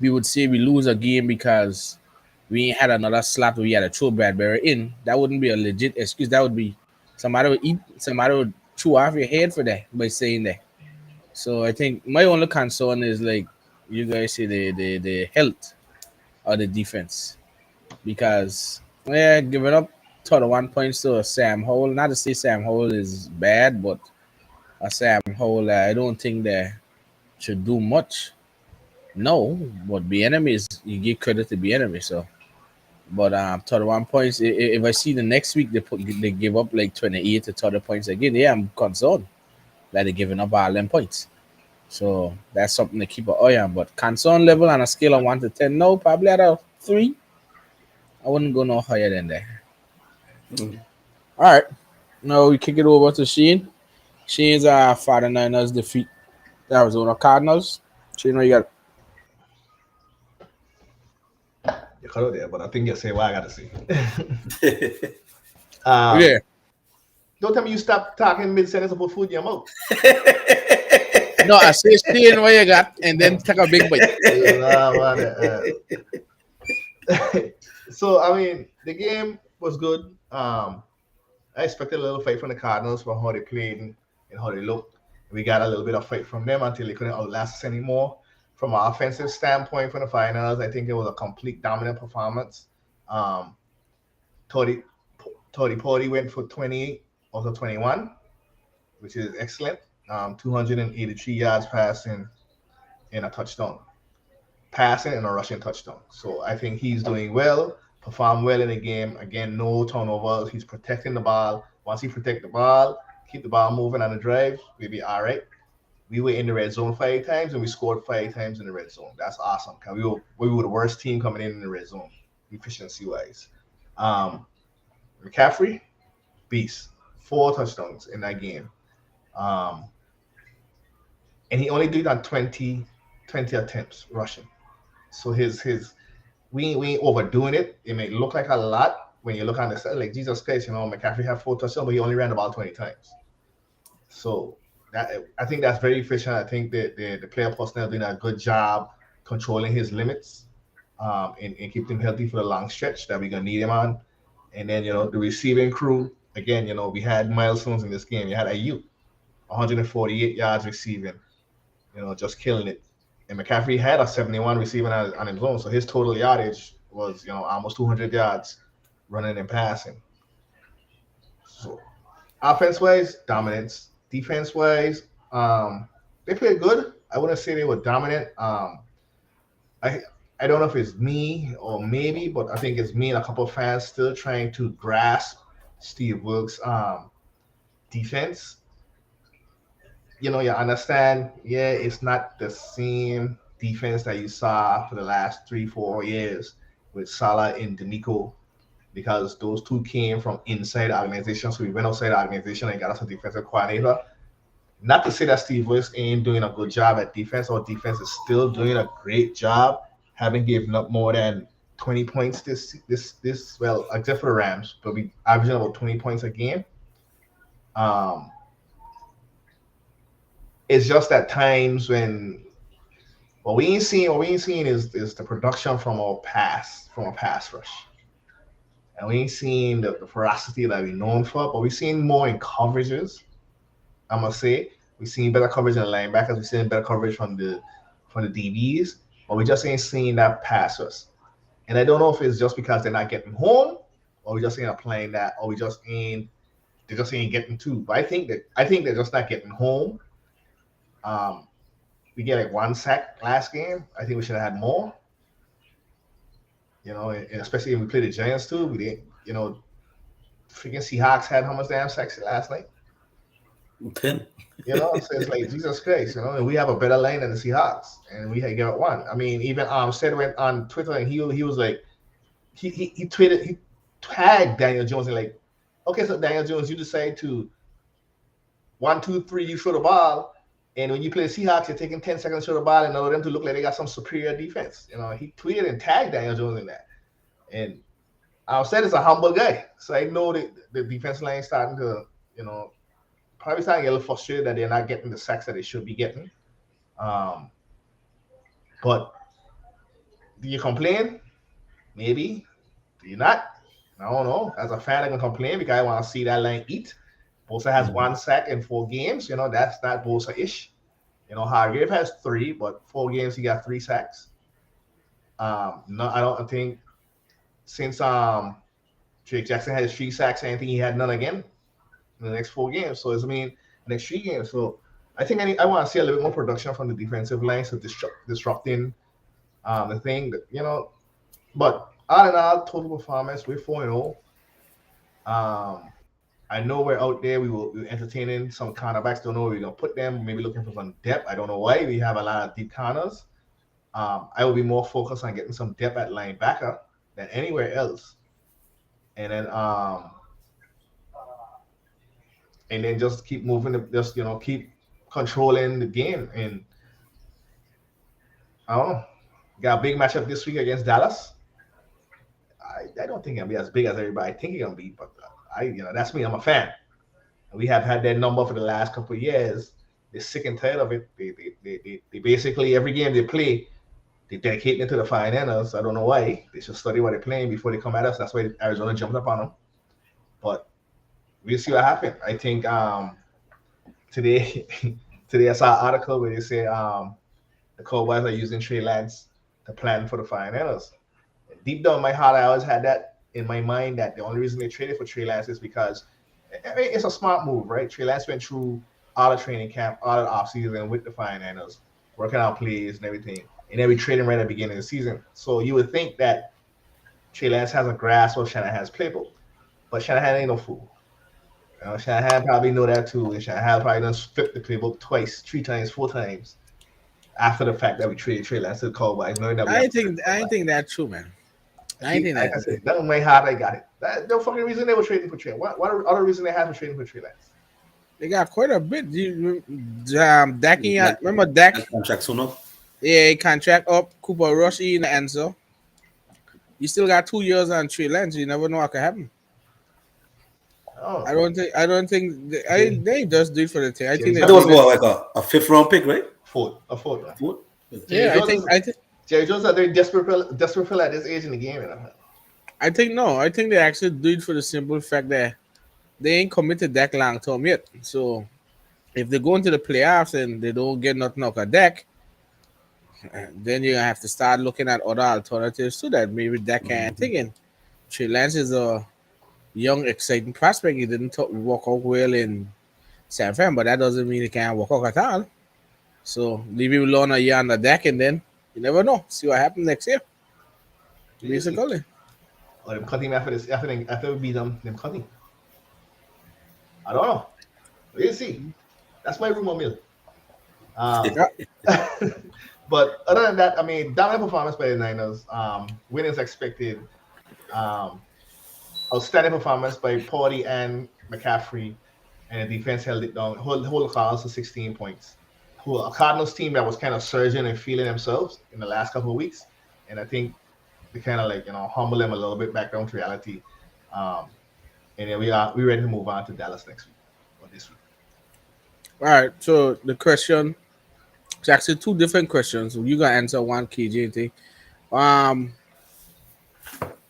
we would say we lose a game because we ain't had another slot where we had to throw Bradbury in, that wouldn't be a legit excuse. That would be somebody would chew off your head for that by saying that. So I think my only concern is like you guys say the health of the defense. Because giving up 31 points to a Sam Howell, not to say Sam Howell is bad, but a Sam Howell, I don't think that should do much. No, but the enemies, you give credit to the enemy. So, but 31 points. If I see the next week they give up like 28 to 30 points again, I'm concerned that they're giving up all them points. So that's something to keep an eye on. But concern level on a scale of 1 to 10, no, probably at a 3. I wouldn't go no higher than that. All right, now we kick it over to Shane. Shane's 49ers defeat the Arizona Cardinals. Shane, what you got? You cut out there, but I think you'll say what I got to say. Yeah. Don't tell me you stop talking mid-sentence about food in your mouth. No, I say Shane what you got, and then take a big bite. So, I mean, the game was good. I expected a little fight from the Cardinals for how they played and how they looked. We got a little bit of fight from them until they couldn't outlast us anymore. From an offensive standpoint for the finals, I think it was a complete dominant performance. Tory Purdy went for 28 out of 21, which is excellent. 283 yards passing and a touchdown. Passing and a rushing touchdown. So I think he's doing well. performed well in the game. Again, no turnovers. He's protecting the ball. Once he protect the ball, keep the ball moving on the drive, we'll be all right. We were in the red zone 5 times and we scored 5 times in the red zone. That's awesome. Cause we were the worst team coming in the red zone, efficiency wise. McCaffrey, beast, 4 touchdowns in that game. And he only did on 20 attempts rushing. So we ain't overdoing it. It may look like a lot when you look on the side, like Jesus Christ, McCaffrey had 4 touchdowns, but he only ran the ball 20 times. So I think that's very efficient. I think that the player personnel doing a good job controlling his limits, and keep him healthy for the long stretch that we're gonna need him on. And then the receiving crew again. We had milestones in this game. You had Ayuk, 148 yards receiving, just killing it. And McCaffrey had a 71 receiving on his own, so his total yardage was almost 200 yards running and passing. So offense wise, dominance. Defense wise, they played good. I wouldn't say they were dominant. I don't know if it's me or maybe, but I think it's me and a couple of fans still trying to grasp Steve Wilkes' defense. You understand, yeah, it's not the same defense that you saw for the last 3-4 years with Salah and D'Amico, because those two came from inside the organization. So we went outside the organization and got us a defensive coordinator. Not to say that Steve Wilkes ain't doing a good job at defense, or defense is still doing a great job, having given up more than 20 points this well, except for the Rams, but we averaging about 20 points a game. It's just at times when what we ain't seeing is the production from a pass rush. And we ain't seeing the ferocity that we're known for, but we're seeing more in coverages. I must say, we're seeing better coverage in the linebackers, we're seeing better coverage from the DBs, but we just ain't seeing that pass rush. And I don't know if it's just because they're not getting home, or we just ain't applying that, or they just ain't getting to. But I think they're just not getting home. We get like 1 sack last game. I think we should have had more. And especially when we played the Giants too. We didn't, freaking Seahawks had how much damn sacks last night? 10. So it's like Jesus Christ, and we have a better line than the Seahawks, and we had given up 1. I mean, even Sid went on Twitter and he was like, he tweeted, he tagged Daniel Jones and like, okay, so Daniel Jones, you decide to 1, 2, 3, you throw the ball. And when you play the Seahawks, you're taking 10 seconds to throw the ball and allow them to look like they got some superior defense. He tweeted and tagged Daniel Jones in that. And Armstead is a humble guy. So I know that the defense line is starting to, probably starting to get a little frustrated that they're not getting the sacks that they should be getting. But do you complain? Maybe. Do you not? I don't know. As a fan, I can complain because I want to see that line eat. Bosa has 1 sack in 4 games. That's not Bosa-ish. Hargrave has 3, but 4 games he got 3 sacks. No, I don't think since Drake Jackson had his 3 sacks, I think he had none again in the next 4 games. So next 3 games. So I think I want to see a little bit more production from the defensive line, so disrupting the thing. But all in all, total performance, we're 4-0. I know we're out there. We're entertaining some cornerbacks. Don't know where we're gonna put them. Maybe looking for some depth. I don't know why. We have a lot of deep corners. I will be more focused on getting some depth at linebacker than anywhere else. And then just keep moving. Keep controlling the game. And I don't know. Got a big matchup this week against Dallas. I don't think it'll be as big as everybody think it's gonna be, but that's me. I'm a fan. We have had that number for the last couple of years. They're sick and tired of it. They basically every game they play, they dedicate it to the finals. I don't know why. They should study what they're playing before they come at us. That's why Arizona jumped up on them. But we'll see what happens. I think today I saw an article where they say the Cowboys are using Trey Lance to plan for the finals. Deep down in my heart, I always had that in my mind that the only reason they traded for Trey Lance is because it's a smart move, right? Trey Lance went through all the training camp, all the offseason with the finals, working out plays and everything. And then we traded him right at the beginning of the season. So you would think that Trey Lance has a grasp of Shanahan's playbook, but Shanahan ain't no fool. Shanahan probably know that too, and Shanahan probably done flipped the playbook twice, 3 times, 4 times after the fact that we traded Trey Lance to the Cowboys, knowing that we have. I think that's true, man. Like I said, that was my heart. I got it. That's no fucking reason they were trading for Trey. What other reason they had for trading for Trey Lance? They got quite a bit. Dak, remember Dak? Contract soon up. Yeah, contract up. Cooper Rush in the answer. You still got 2 years on Trey Lance. You never know what can happen. Oh. I don't think they just do it for the thing. I think that was what, like a 5th round pick, right? A fourth round. Fourth? Yeah, I think Jerry Jones are very desperate for at this age in the game. I think no. I think they actually do it for the simple fact that they ain't committed Dak long term yet. So if they go into the playoffs and they don't get nothing out of Dak, then you're gonna have to start looking at other alternatives to that. Maybe Dak can't take it. Trey Lance is a young, exciting prospect. He didn't work out well in San Fran, but that doesn't mean he can't work out at all. So leave him alone a year on the deck, and then you never know. See what happens next year. Basically. Or them cut him after this. After we beat them cut him. I don't know. We'll see. That's my rumor mill. But other than that, I mean, dominant performance by the Niners. Win as expected. Outstanding performance by Purdy and McCaffrey, and the defense held it down. Hold the Cardinals to 16 points. A Cardinals team that was kind of surging and feeling themselves in the last couple of weeks, and I think they kind of humble them a little bit back down to reality. And then we're ready to move on to Dallas next week or this week. All right. So the question, it's actually 2 different questions. You gotta answer one, KJ.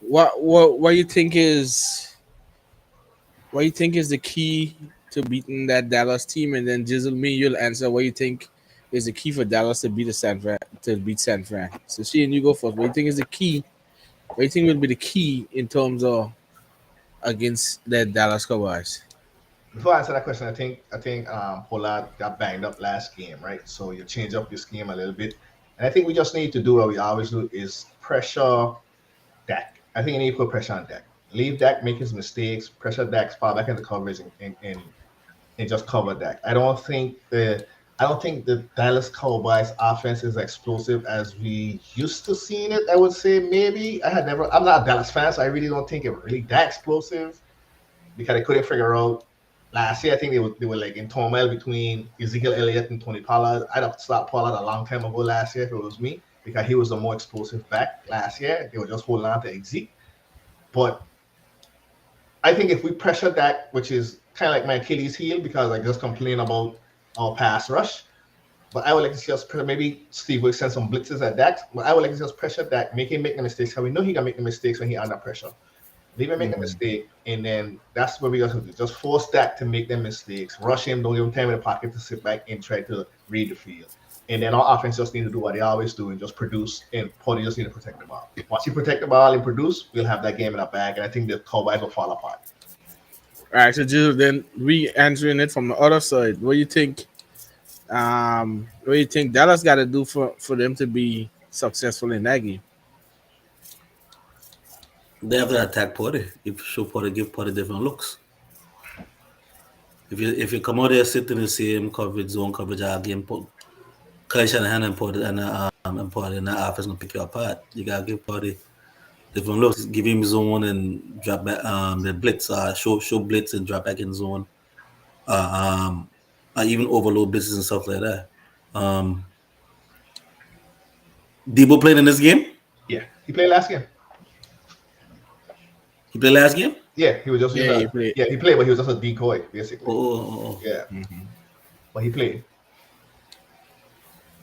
What you think is the key to beating that Dallas team, and then Jizzle, me, you'll answer what you think is the key for Dallas to beat San Fran. So Shane, you go first. What do you think is the key? What do you think will be the key in terms of against the Dallas Cowboys? Before I answer that question, I think Pollard got banged up last game, right? So you change up your scheme a little bit, and I think we just need to do what we always do: is pressure Dak. I think you need to put pressure on Dak. Leave Dak make his mistakes, pressure Dak, fall back into coverage, and just cover Dak. I don't think the Dallas Cowboys offense is explosive as we used to seeing it. I would say maybe I'm not a Dallas fan, so I really don't think it really that explosive because I couldn't figure out last year. I think they were like in turmoil between Ezekiel Elliott and Tony Pollard. I'd have stopped Pollard a long time ago last year if it was me, because he was the more explosive back last year. They were just holding on to Zeke. But I think if we pressure that, which is kind of like my Achilles heel, because I just complain about our pass rush, but I would like to see us maybe Steve will send some blitzes at Dak, but I would like to see us pressure Dak, make him make the mistakes, because we know he can make the mistakes when he's under pressure. Leave him make the mistake, and then that's what we got to do. Just force Dak to make them mistakes, rush him, don't give him time in the pocket to sit back and try to read the field. And then our offense just need to do what they always do and just produce, and Purdy just need to protect the ball. Once you protect the ball and produce, we'll have that game in our bag, and I think the Cowboys will fall apart. All right, so just then re-answering it from the other side, what do you think? What do you think Dallas got to do for them to be successful in that game? They have to attack Purdy. Give Purdy different looks. If you come out there sit in the same zone coverage all game, Kyle Shanahan and Purdy and that offense gonna pick you apart. You gotta give Purdy different looks. Give him zone and drop back the blitz, show blitz and drop back in zone. Even overload blitzes and stuff like that. Debo played in this game? Yeah, he played last game. He played last game? Yeah, he was just he played. Yeah, he played, but he was just a decoy basically. Oh. Yeah, but he played.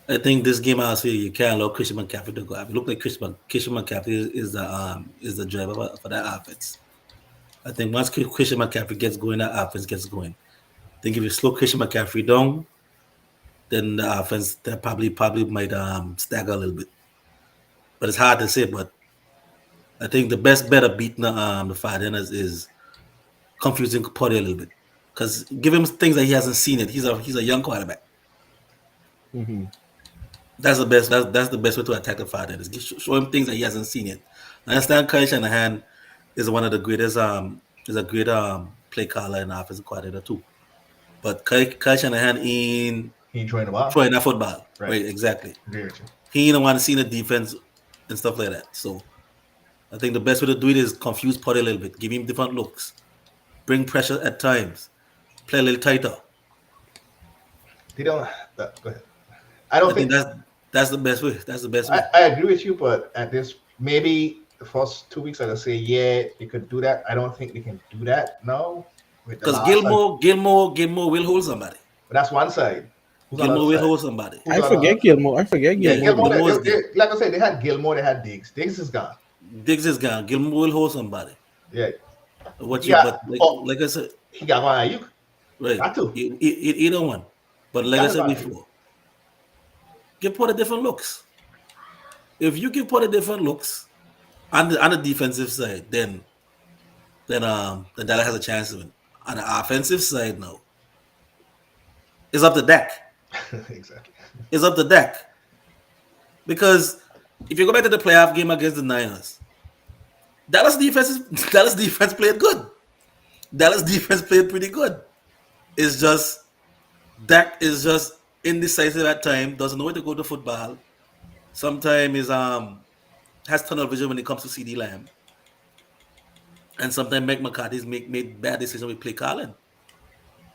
I think this game also you can't allow Christian McCaffrey to go. It looked like Christian McCaffrey is the driver for that offense. I think once Christian McCaffrey gets going, that offense gets going. I think if you slow Christian McCaffrey down, then the offense that probably might stagger a little bit. But it's hard to say. But I think the best bet of beating the 49ers is confusing Purdy a little bit, because give him things that he hasn't seen it. He's a young quarterback. Mm-hmm. That's the best. That's the best way to attack the 49ers. Show him things that he hasn't seen yet. I understand Kyle Shanahan is one of the greatest is a great play caller and offensive coordinator too. But Kyle Shanahan in He enjoying the ball. throwing that football. Right. Right, exactly. Agree with you. He ain't want to see the defense and stuff like that. So I think the best way to do it is confuse Purdy a little bit, give him different looks, bring pressure at times, play a little tighter. They don't. Go ahead. I don't I think think. that's the best way. That's the best way. I agree with you, but at this maybe the first 2 weeks I would say yeah they could do that. I don't think they can do that now with the Because last. Gilmore will hold somebody. But that's one side. Who's on the Gilmore other will side? hold somebody. Who's I on the forget other side? Gilmore. I forget Yeah, Gilmore. Gilmore, Gilmore's there. like I said, they had Gilmore, they had Diggs. Diggs is gone. Diggs is gone. Gilmore will hold somebody. Yeah, What he you got. but Oh, like I said, he got one Ayuk. right? Got to. Either one. But like I Got said one. before, give Porter different looks. If you give Porter different looks on the defensive side, then Dallas has a chance to win. On the offensive side, no. It's up to Dak. Exactly. It's up to Dak. Because if you go back to the playoff game against the Niners, Dallas defense played good. Dallas defense played pretty good. It's just Dak is just indecisive at time, doesn't know where to go to football. Sometimes is has tunnel vision when it comes to CD Lamb. And sometimes Mike McCarthy's made bad decisions with play calling.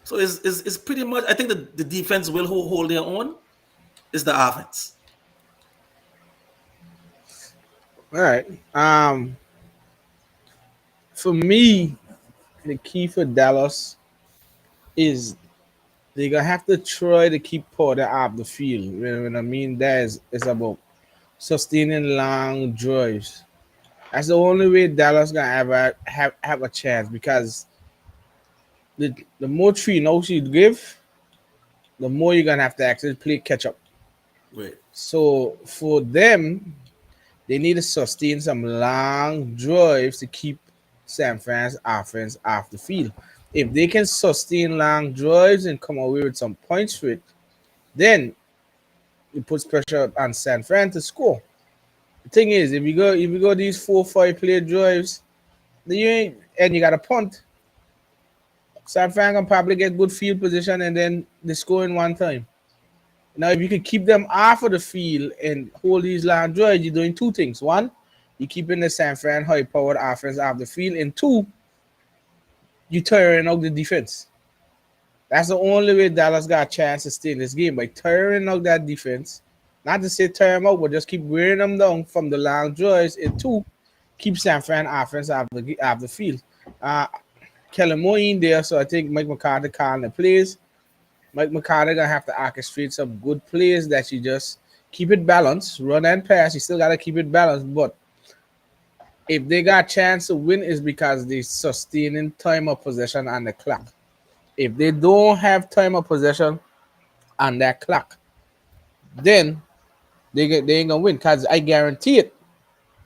So it's pretty much I think the defense will hold their own. It's the offense. All right. For me, the key for Dallas is they're gonna have to try to keep Porter off the field. When I mean that is it's about sustaining long drives. That's the only way Dallas gonna have a chance because the more three notes you give, the more you're gonna have to actually play catch up. Right. So for them, they need to sustain some long drives to keep San Fran's offense off the field. If they can sustain long drives and come away with some points for it, then it puts pressure on San Fran to score. The thing is, if you go these 4 5 play drives, then you ain't and you got a punt. San Fran can probably get good field position and then they score in one time. Now, if you can keep them off of the field and hold these long drives, you're doing two things. One, you're keeping the San Fran high-powered offense off the field, and two, you tiring out the defense. That's the only way Dallas got a chance to stay in this game by tiring out that defense. Not to say tire them out, but just keep wearing them down from the long drives, and two, keep San Fran offense off the field. Kellen Moore in there, so I think Mike McCarthy calling the plays. Mike McCarthy gonna have to orchestrate some good plays that you just keep it balanced, run and pass. You still gotta keep it balanced, but if they got a chance to win, is because they sustaining time of possession on the clock. If they don't have time of possession on that clock, then they ain't gonna win. Cause I guarantee it.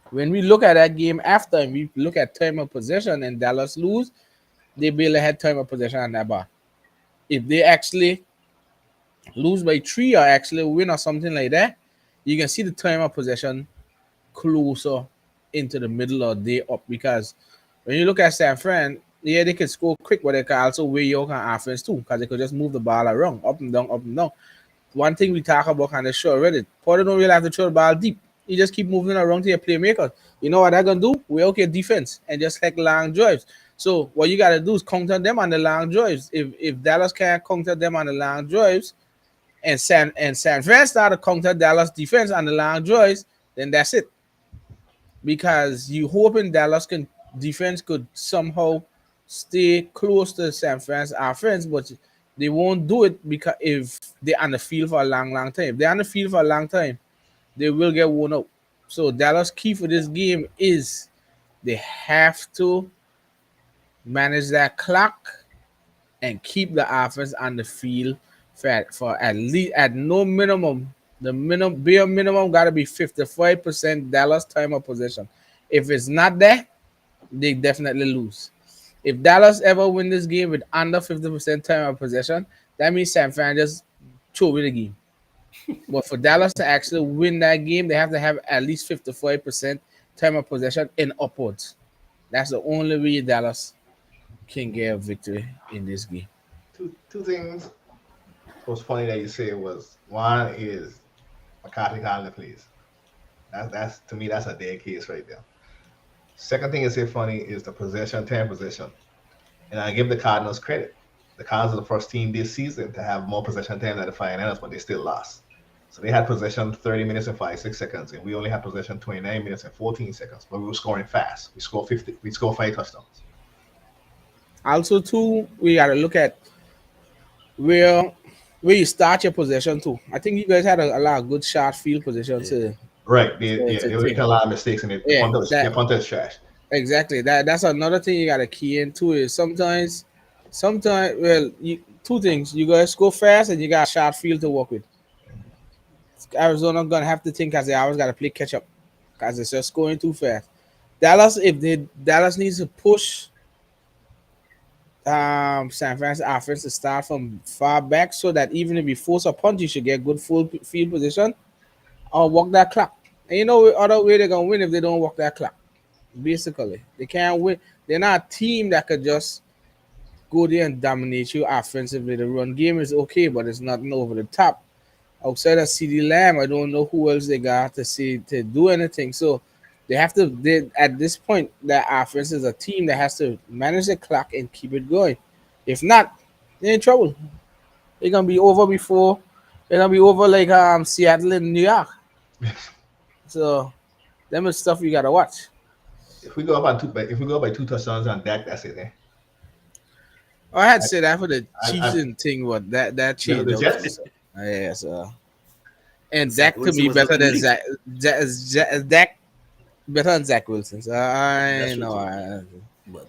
When we look at that game after and we look at time of possession and Dallas lose, they barely had time of possession on that bar. If they actually lose by 3 or actually win or something like that, you can see the time of possession closer into the middle or day up because when you look at San Fran, yeah, they can score quick, but they can also weigh your offense too because they could just move the ball around, up and down, up and down. One thing we talk about on the show already, Porter don't really have to throw the ball deep. You just keep moving around to your playmakers. You know what they're gonna do? We okay defense and just like long drives. So what you gotta do is counter them on the long drives. If Dallas can't counter them on the long drives, and San Fran start to counter Dallas defense on the long drives, then that's it. Because you hoping Dallas can defense could somehow stay close to San Fran's offense, but they won't do it because if they're on the field for a long, long time. If they're on the field for a long time, they will get worn out. So Dallas' key for this game is they have to manage that clock and keep the offense on the field for at least at no minimum. The bare minimum got to be 55% Dallas time of possession. If it's not there, they definitely lose. If Dallas ever win this game with under 50% time of possession, that means San Fran just throw away the game. But for Dallas to actually win that game, they have to have at least 55% time of possession and upwards. That's the only way Dallas can get a victory in this game. Two things was funny that you say was one is McCarthy calling the plays. That's to me that's a dead case right there. Second thing is say funny is the possession, time possession. And I give the Cardinals credit. The Cardinals are the first team this season to have more possession time than the 49ers, but they still lost. So they had possession 30 minutes and 56 seconds, and we only had possession 29 minutes and 14 seconds. But we were scoring fast. We scored 50. We scored 5 touchdowns. Also, too, we got to look at where you start your possession too. I think you guys had a lot of good shot field positions. Right. They were making a lot of mistakes, and their punter is trash. Exactly. That's another thing you got to key into is sometimes, well, two things. You guys go fast, and you got a shot field to work with. Arizona gonna have to think as they always got to play catch up because it's just going too fast. Dallas needs to push San Francisco offense to start from far back so that even if you force a punt, you should get good full field position or walk that clock. And you know, other way they're gonna win if they don't walk that clock. Basically, they can't win. They're not a team that could just go there and dominate you offensively. The run game is okay, but it's nothing over the top. Outside of CeeDee Lamb, I don't know who else they got to do anything. So they have to. At this point, that offense is a team that has to manage the clock and keep it going. If not, they're in trouble. They're gonna be over before. They're gonna be over like Seattle and New York. So, them is stuff you gotta watch. If we go up by 2 touchdowns on Dak, that's it. I had to say that for the Chiefs and thing. What that changed? The Jets. Yeah. So, and Dak to be better than Zach. Dak better than Zach Wilson. So I know. But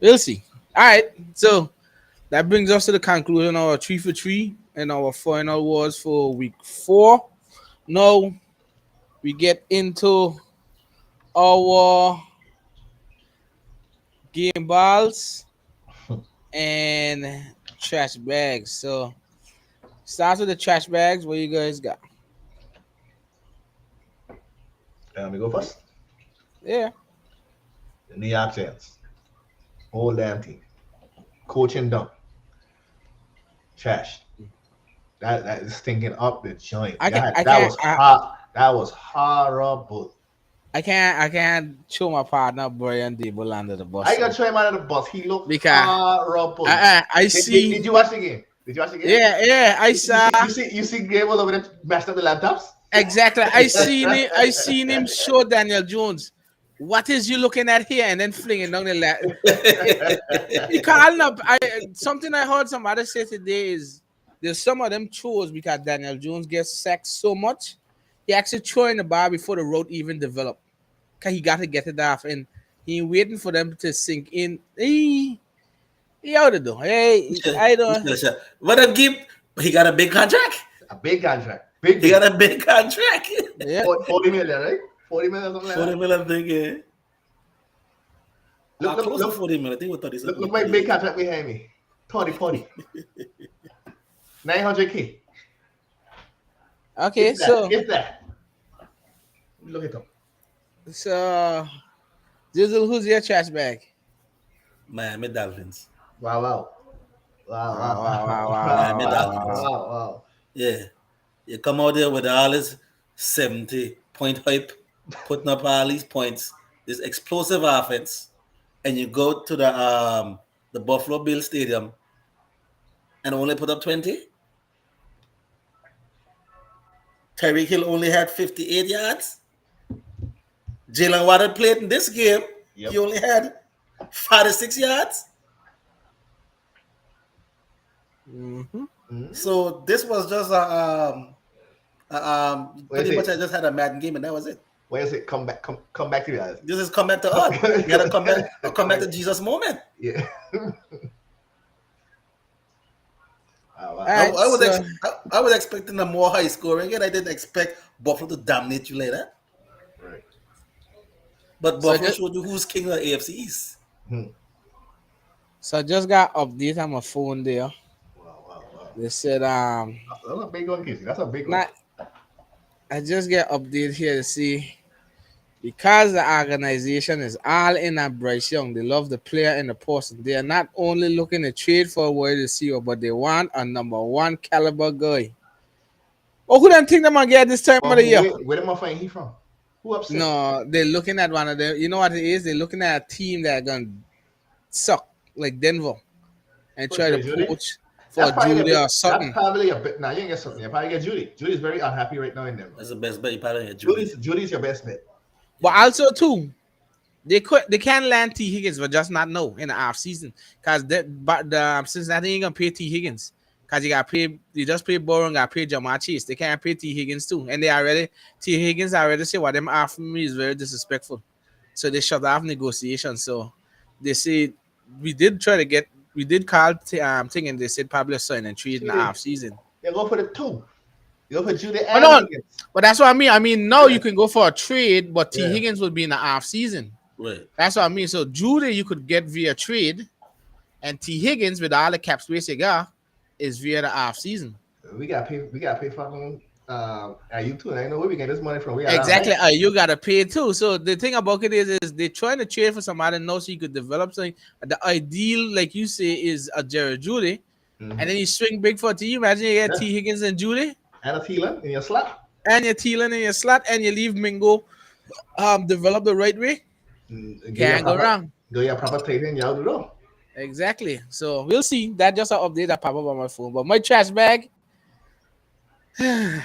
we'll see. All right. So that brings us to the conclusion of our 3 for 3 and our final awards for week 4. Now we get into our game balls and trash bags. So start with the trash bags. What you guys got? Let me go first. Yeah. The New York Giants. Whole damn team. Coaching dump. Trash. That is stinking up the joint. That was horrible. I can't show my partner Brian Dable under the bus. I got to show him under the bus. He looked horrible. Did you watch the game? Yeah, I saw. You see Gable over there messed up the laptops? Exactly. I seen him show Daniel Jones. What is you looking at here? And then flinging down the lap. He calling up. Something I heard somebody say today is there's some of them throws because Daniel Jones gets sacked so much. He actually throwing the ball before the road even developed. Cause he got to get it off, and he waiting for them to sink in. He out the door. Hey, I don't. What a give? He got a big contract. A big contract. He got a big contract. Yeah. 40 million, right? 40 million, something like 40 million thing, yeah. Look, 40 million. I think we thought he said. Look my big contract behind me. 40. 900K. Okay, Get that. Look at them. So, Dizzle, who's your trash bag? Miami Dolphins. Wow. Miami Dolphins. Wow. Yeah. You come out there with all this 70-point hype, putting up all these points, this explosive offense, and you go to the Buffalo Bills Stadium and only put up 20? Tyreek Hill only had 58 yards. Jalen Waddle played in this game. Yep. He only had 46 yards. Mm-hmm. So this was just pretty much I just had a Madden game and that was it. Where is it? Come back to reality. This is come back to us. You gotta come back to Jesus moment. Yeah. I was expecting a more high scoring and I didn't expect Buffalo to dominate you like that. Right. But Buffalo showed you who's king of the AFC East. So I just got update on my phone there. Wow. They said that's a big one, Casey. That's a big one. I just get update here to see Because the organization is all in on Bryce Young, they love the player and the person. They are not only looking to trade for a wide receiver, but they want a number one caliber guy. Oh, who don't think they're gonna get this time of the year? Where am I finding he from? Who upset? No, they're looking at one of them. You know what it is? They're looking at a team that are gonna suck like Denver and try to Judy? poach for Judy or something. That's probably a bit. Now you can get something. You probably get Judy. Judy's very unhappy right now in Denver. That's the best bet. You probably get Judy. Judy's your best bet. But also too, they can land T Higgins, but just not know in the off season because the Cincinnati ain't gonna pay T Higgins because you just pay Bowen, got pay Jamar Chase. They can't pay T Higgins too, and T Higgins already say what them offer me is very disrespectful, so they shut off negotiations. So they say we did call thing and they said probably sign and trade in the off season. They go for the two. You go for Judy and Higgins. But that's what I mean. I mean, now you can go for a trade, but T Higgins would be in the off season. Right. That's what I mean. So Judy you could get via trade, and T Higgins with all the cap space you got is via the off season. We got pay fucking you too. I know where we get this money from. Exactly. You gotta pay too. So the thing about it is they're trying to trade for somebody knows so you could develop something. The ideal, like you say, is a Jared Judy, and then you swing big for T. Imagine you get T Higgins and Judy. And a Thielen in your slot. And you're Thielen in your slot, and you leave Mingo develop the right way. Can't go wrong. Do your proper taking you out the door. Exactly. So we'll see. That just an update that pop up on my phone. But my trash bag. Matt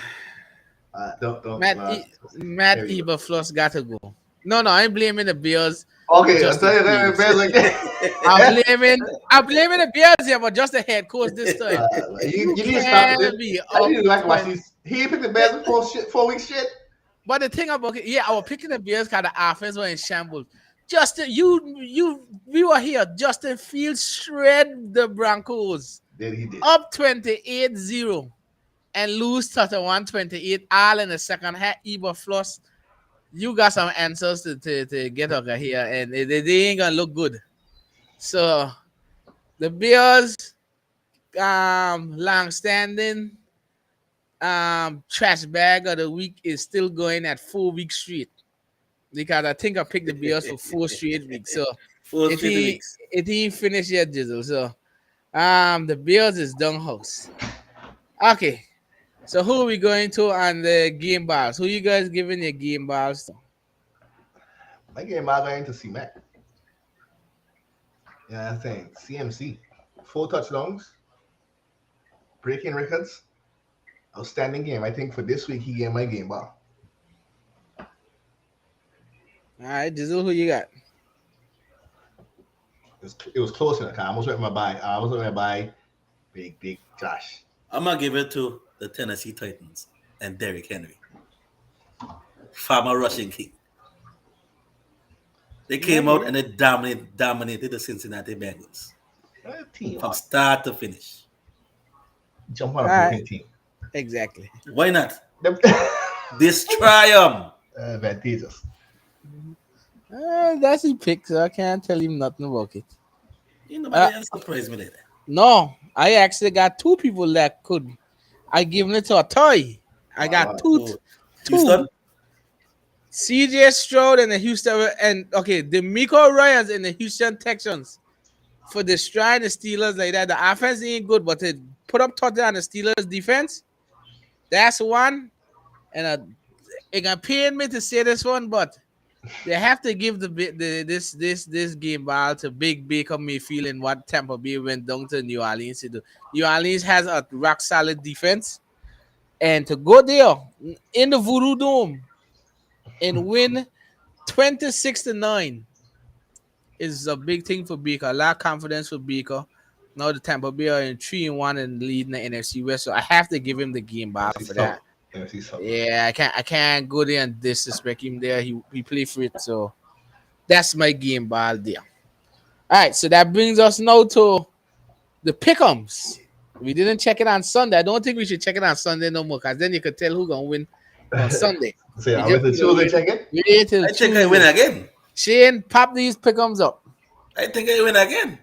Eberflus got to go. No, I ain't blaming the Bears. Okay, I'll tell you that Bears again. I'm blaming the Bears here, but just the head coach this time. You need to stop it. I need to watch these. He picked the Bears in 4 weeks shit. But the thing about it, I was picking the Bears because the offense was in shambles. Justin, we were here. Justin Fields shred the Broncos. He did. Up 28-0 and lose 31-28 all in the second half. Eberflus, you got some answers to get over here, and they ain't gonna look good. So the Bears, long-standing trash bag of the week is still going at 4 weeks straight. Because I think I picked the Bears for 4 straight weeks. So it ain't finished yet, Jizzle. So the Bears is dung house. Okay. So who are we going to on the game balls? Who you guys giving your game balls to? My game ball going to C-Mac. Yeah, I'm saying CMC. 4 touchdowns. Breaking records. Outstanding game. I think for this week he gave my game ball. All right, Jizzle, who you got? It was close enough. I almost went my buy. I was going to buy big Josh. I'm gonna give it to the Tennessee Titans and Derrick Henry. Farmer rushing king. They came out and they dominated the Cincinnati Bengals. From start to finish. Jump on a broken team. Exactly. Why not? Destroy them. Advantageous. That's his pick, so I can't tell him nothing about it. You know, nobody surprised me later. No, I actually got 2 people that could. I given it to a toy. I got two. Houston? CJ Stroud and the Houston DeMeco Ryans in the Houston Texans for destroying the Steelers like that. The offense ain't good, but to put up touchdown on the Steelers defense, that's one. And it can pain me to say this one, but they have to give this game ball to Big Baker Mayfield and what Tampa Bay went down to New Orleans to do. New Orleans has a rock solid defense, and to go there in the Voodoo Dome and win 26-9 is a big thing for Baker. A lot of confidence for Baker. Now the Tampa Bay are in 3-1 and leading the NFC West, so I have to give him the game ball for that. Yeah, I can't go there and disrespect him there. He play for it, so that's my game ball there. All right, so that brings us now to the pick'ems. We didn't check it on Sunday. I don't think we should check it on Sunday no more, because then you could tell who's gonna win on Sunday. So I went to Tuesday check it. I think I win again. Shane, pop these pick'ems up. I think I win again.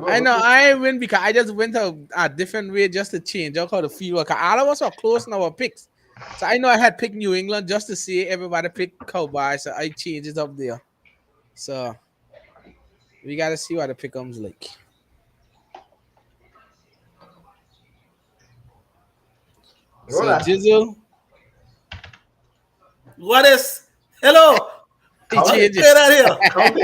I know I win because I just went a different way just to change out how the field work. All of us are close in our picks. So I know I had picked New England just to see everybody pick Cowboys, so I changed it up there. So we gotta see what the pick'em's like. So Roll Jizzle, What is? Hello. he Count changed Get out it. here. Count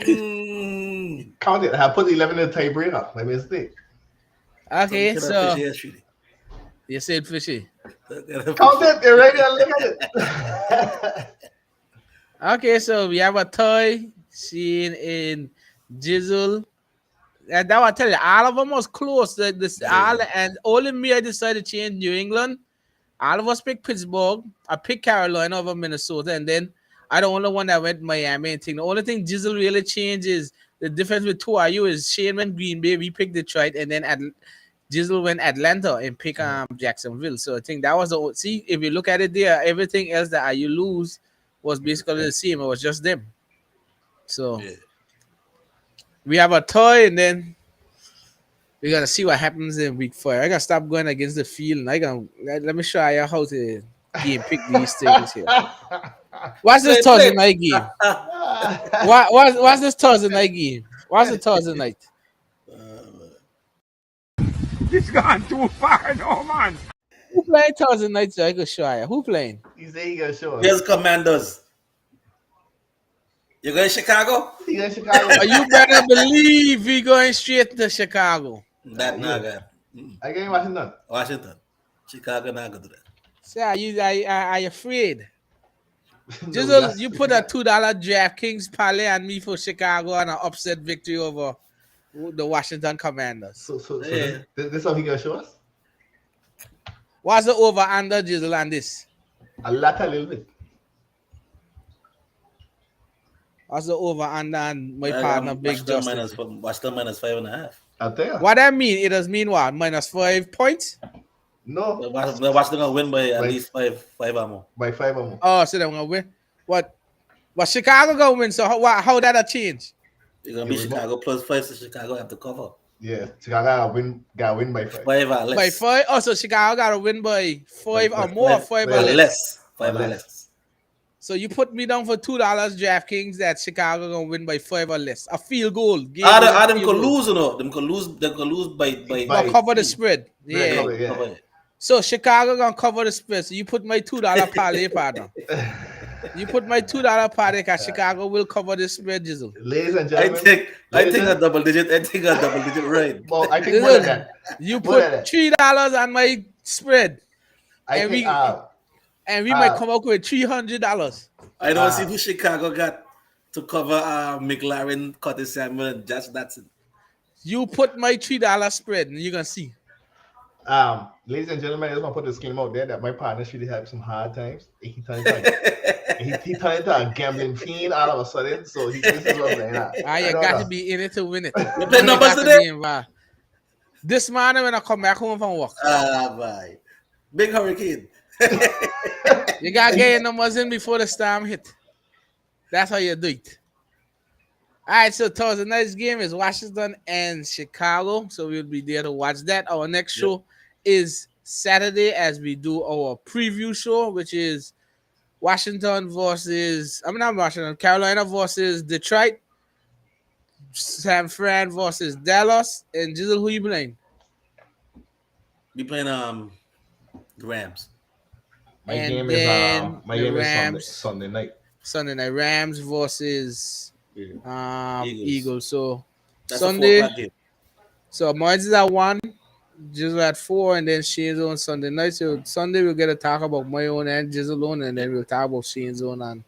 it. Count it. I put 11 in the tiebreaker. My mistake. Okay, so Fishy. you said fishy. Count it. You're right there. Look at it. Okay, so we have a toy scene in Jizzle. And that I tell you, all of them was close. And only me I decided to change New England. All of us picked Pittsburgh. I picked Carolina over Minnesota, and then I the only one that went Miami and thing. The only thing Jizzle really changed is the difference with 2RU is Shane went Green Bay, we picked Detroit, and then Jizzle went Atlanta and picked Jacksonville. So I think that was the see if you look at it there, everything else that you lose was basically the same. It was just them. So we have a toy, and then we're gonna see what happens in week 4. I gotta stop going against the field, and let me show you how to game pick these things here. What's this Thursday night game? What's this Thursday night game? What's the Thursday night? This gone too far, no man. Who playing Thursday night? So I can show you. Who playing? You say he gonna show us. Here's Commanders. You going Chicago? He going Chicago. You better believe we going straight to Chicago. That naga. I get Washington. Washington. Chicago not gonna do that. So are you afraid? No, Jizzle, you put a $2 DraftKings parlay on me for Chicago and an upset victory over the Washington Commanders. So Yeah. this how he gonna show us? What's the over under Jizzle on this? A little bit. What's the over under on my partner Big Justin? Washington minus 5.5. I'll tell you. What that mean? It does mean what? -5 points? No, Washington gonna win by at least five or more. by 5 or more. Oh, so they're gonna win. What Chicago gonna win? So how that a change? It's gonna be Chicago plus 5, so Chicago have to cover. Yeah, Chicago gotta win by 5. 5 or less. By 5? Oh, so Chicago gotta win by 5 or more, 5 or less. 5 or less. So you put me down for $2 DraftKings that Chicago gonna win by 5 or less. A field goal. Adam could lose, you know. Them could lose by But cover the spread. Yeah. Cover, yeah. cover it. So Chicago gonna cover the spread. So you put my $2 parlay partner. You put my $2 parlay because Chicago will cover the spread, Jizzle. Ladies and I gentlemen, think a double digit. Right. well, I think more than that. You More put than that. $3 on my spread, I and think we might come up with $300. I don't see who Chicago got to cover McLaren, Curtis Samuel, and Josh Datsun. You put my $3 spread, and you're gonna see. ladies and gentlemen, I just want to put this game out there that my partner should have some hard times. He turned into a gambling fiend all of a sudden. So this is what I'm saying. You got to be in it to win it. You play numbers today? This morning when I come back home from work, Bye. Big hurricane. you gotta get your numbers in before the storm hit. That's how you do it. All right, so Thursday night's game is Washington and Chicago. So we'll be there to watch that. Our next show is Saturday as we do our preview show, which is Carolina versus Detroit, San Fran versus Dallas, and Jizzle, who you playing? We playing the Rams. My And game then is the Rams. Sunday night. Sunday night Rams versus Eagles. So That's Sunday. a 4 o'clock game. So mine's is at 1, Jizzle at 4, and then Shane's on Sunday night. So Sunday we'll get to talk about my own and Jizzle own, and then we'll talk about Shane's own on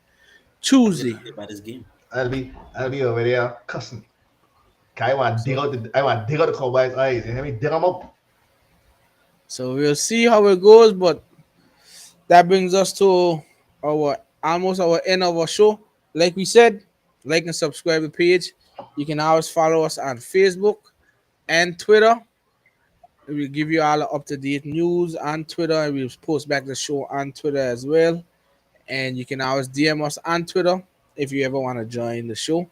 Tuesday. About this game. I'll be over there cussing. I want to dig out the Cowboys' eyes. You hear me? Dig them up. So we'll see how it goes, but that brings us to our end of our show. Like we said, like and subscribe to the page. You can always follow us on Facebook and Twitter. We'll give you all the up-to-date news on Twitter, and we'll post back the show on Twitter as well. And you can always DM us on Twitter if you ever want to join the show.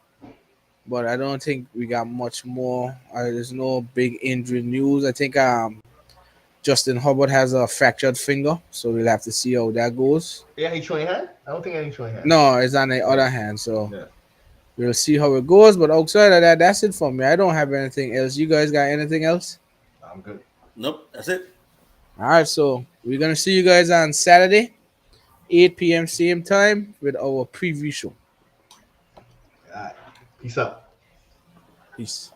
But I don't think we got much more. There's no big injury news. I think Justin Hubbard has a fractured finger, so we'll have to see how that goes. Yeah, he's showing hand. I don't think he's showing hand. No, it's on the other hand, so Yeah. we'll see how it goes. But outside of that, that's it for me. I don't have anything else. You guys got anything else? I'm good. Nope, that's it. All right, so we're gonna see you guys on Saturday, 8 p.m. same time with our preview show. All right. Peace out. Peace.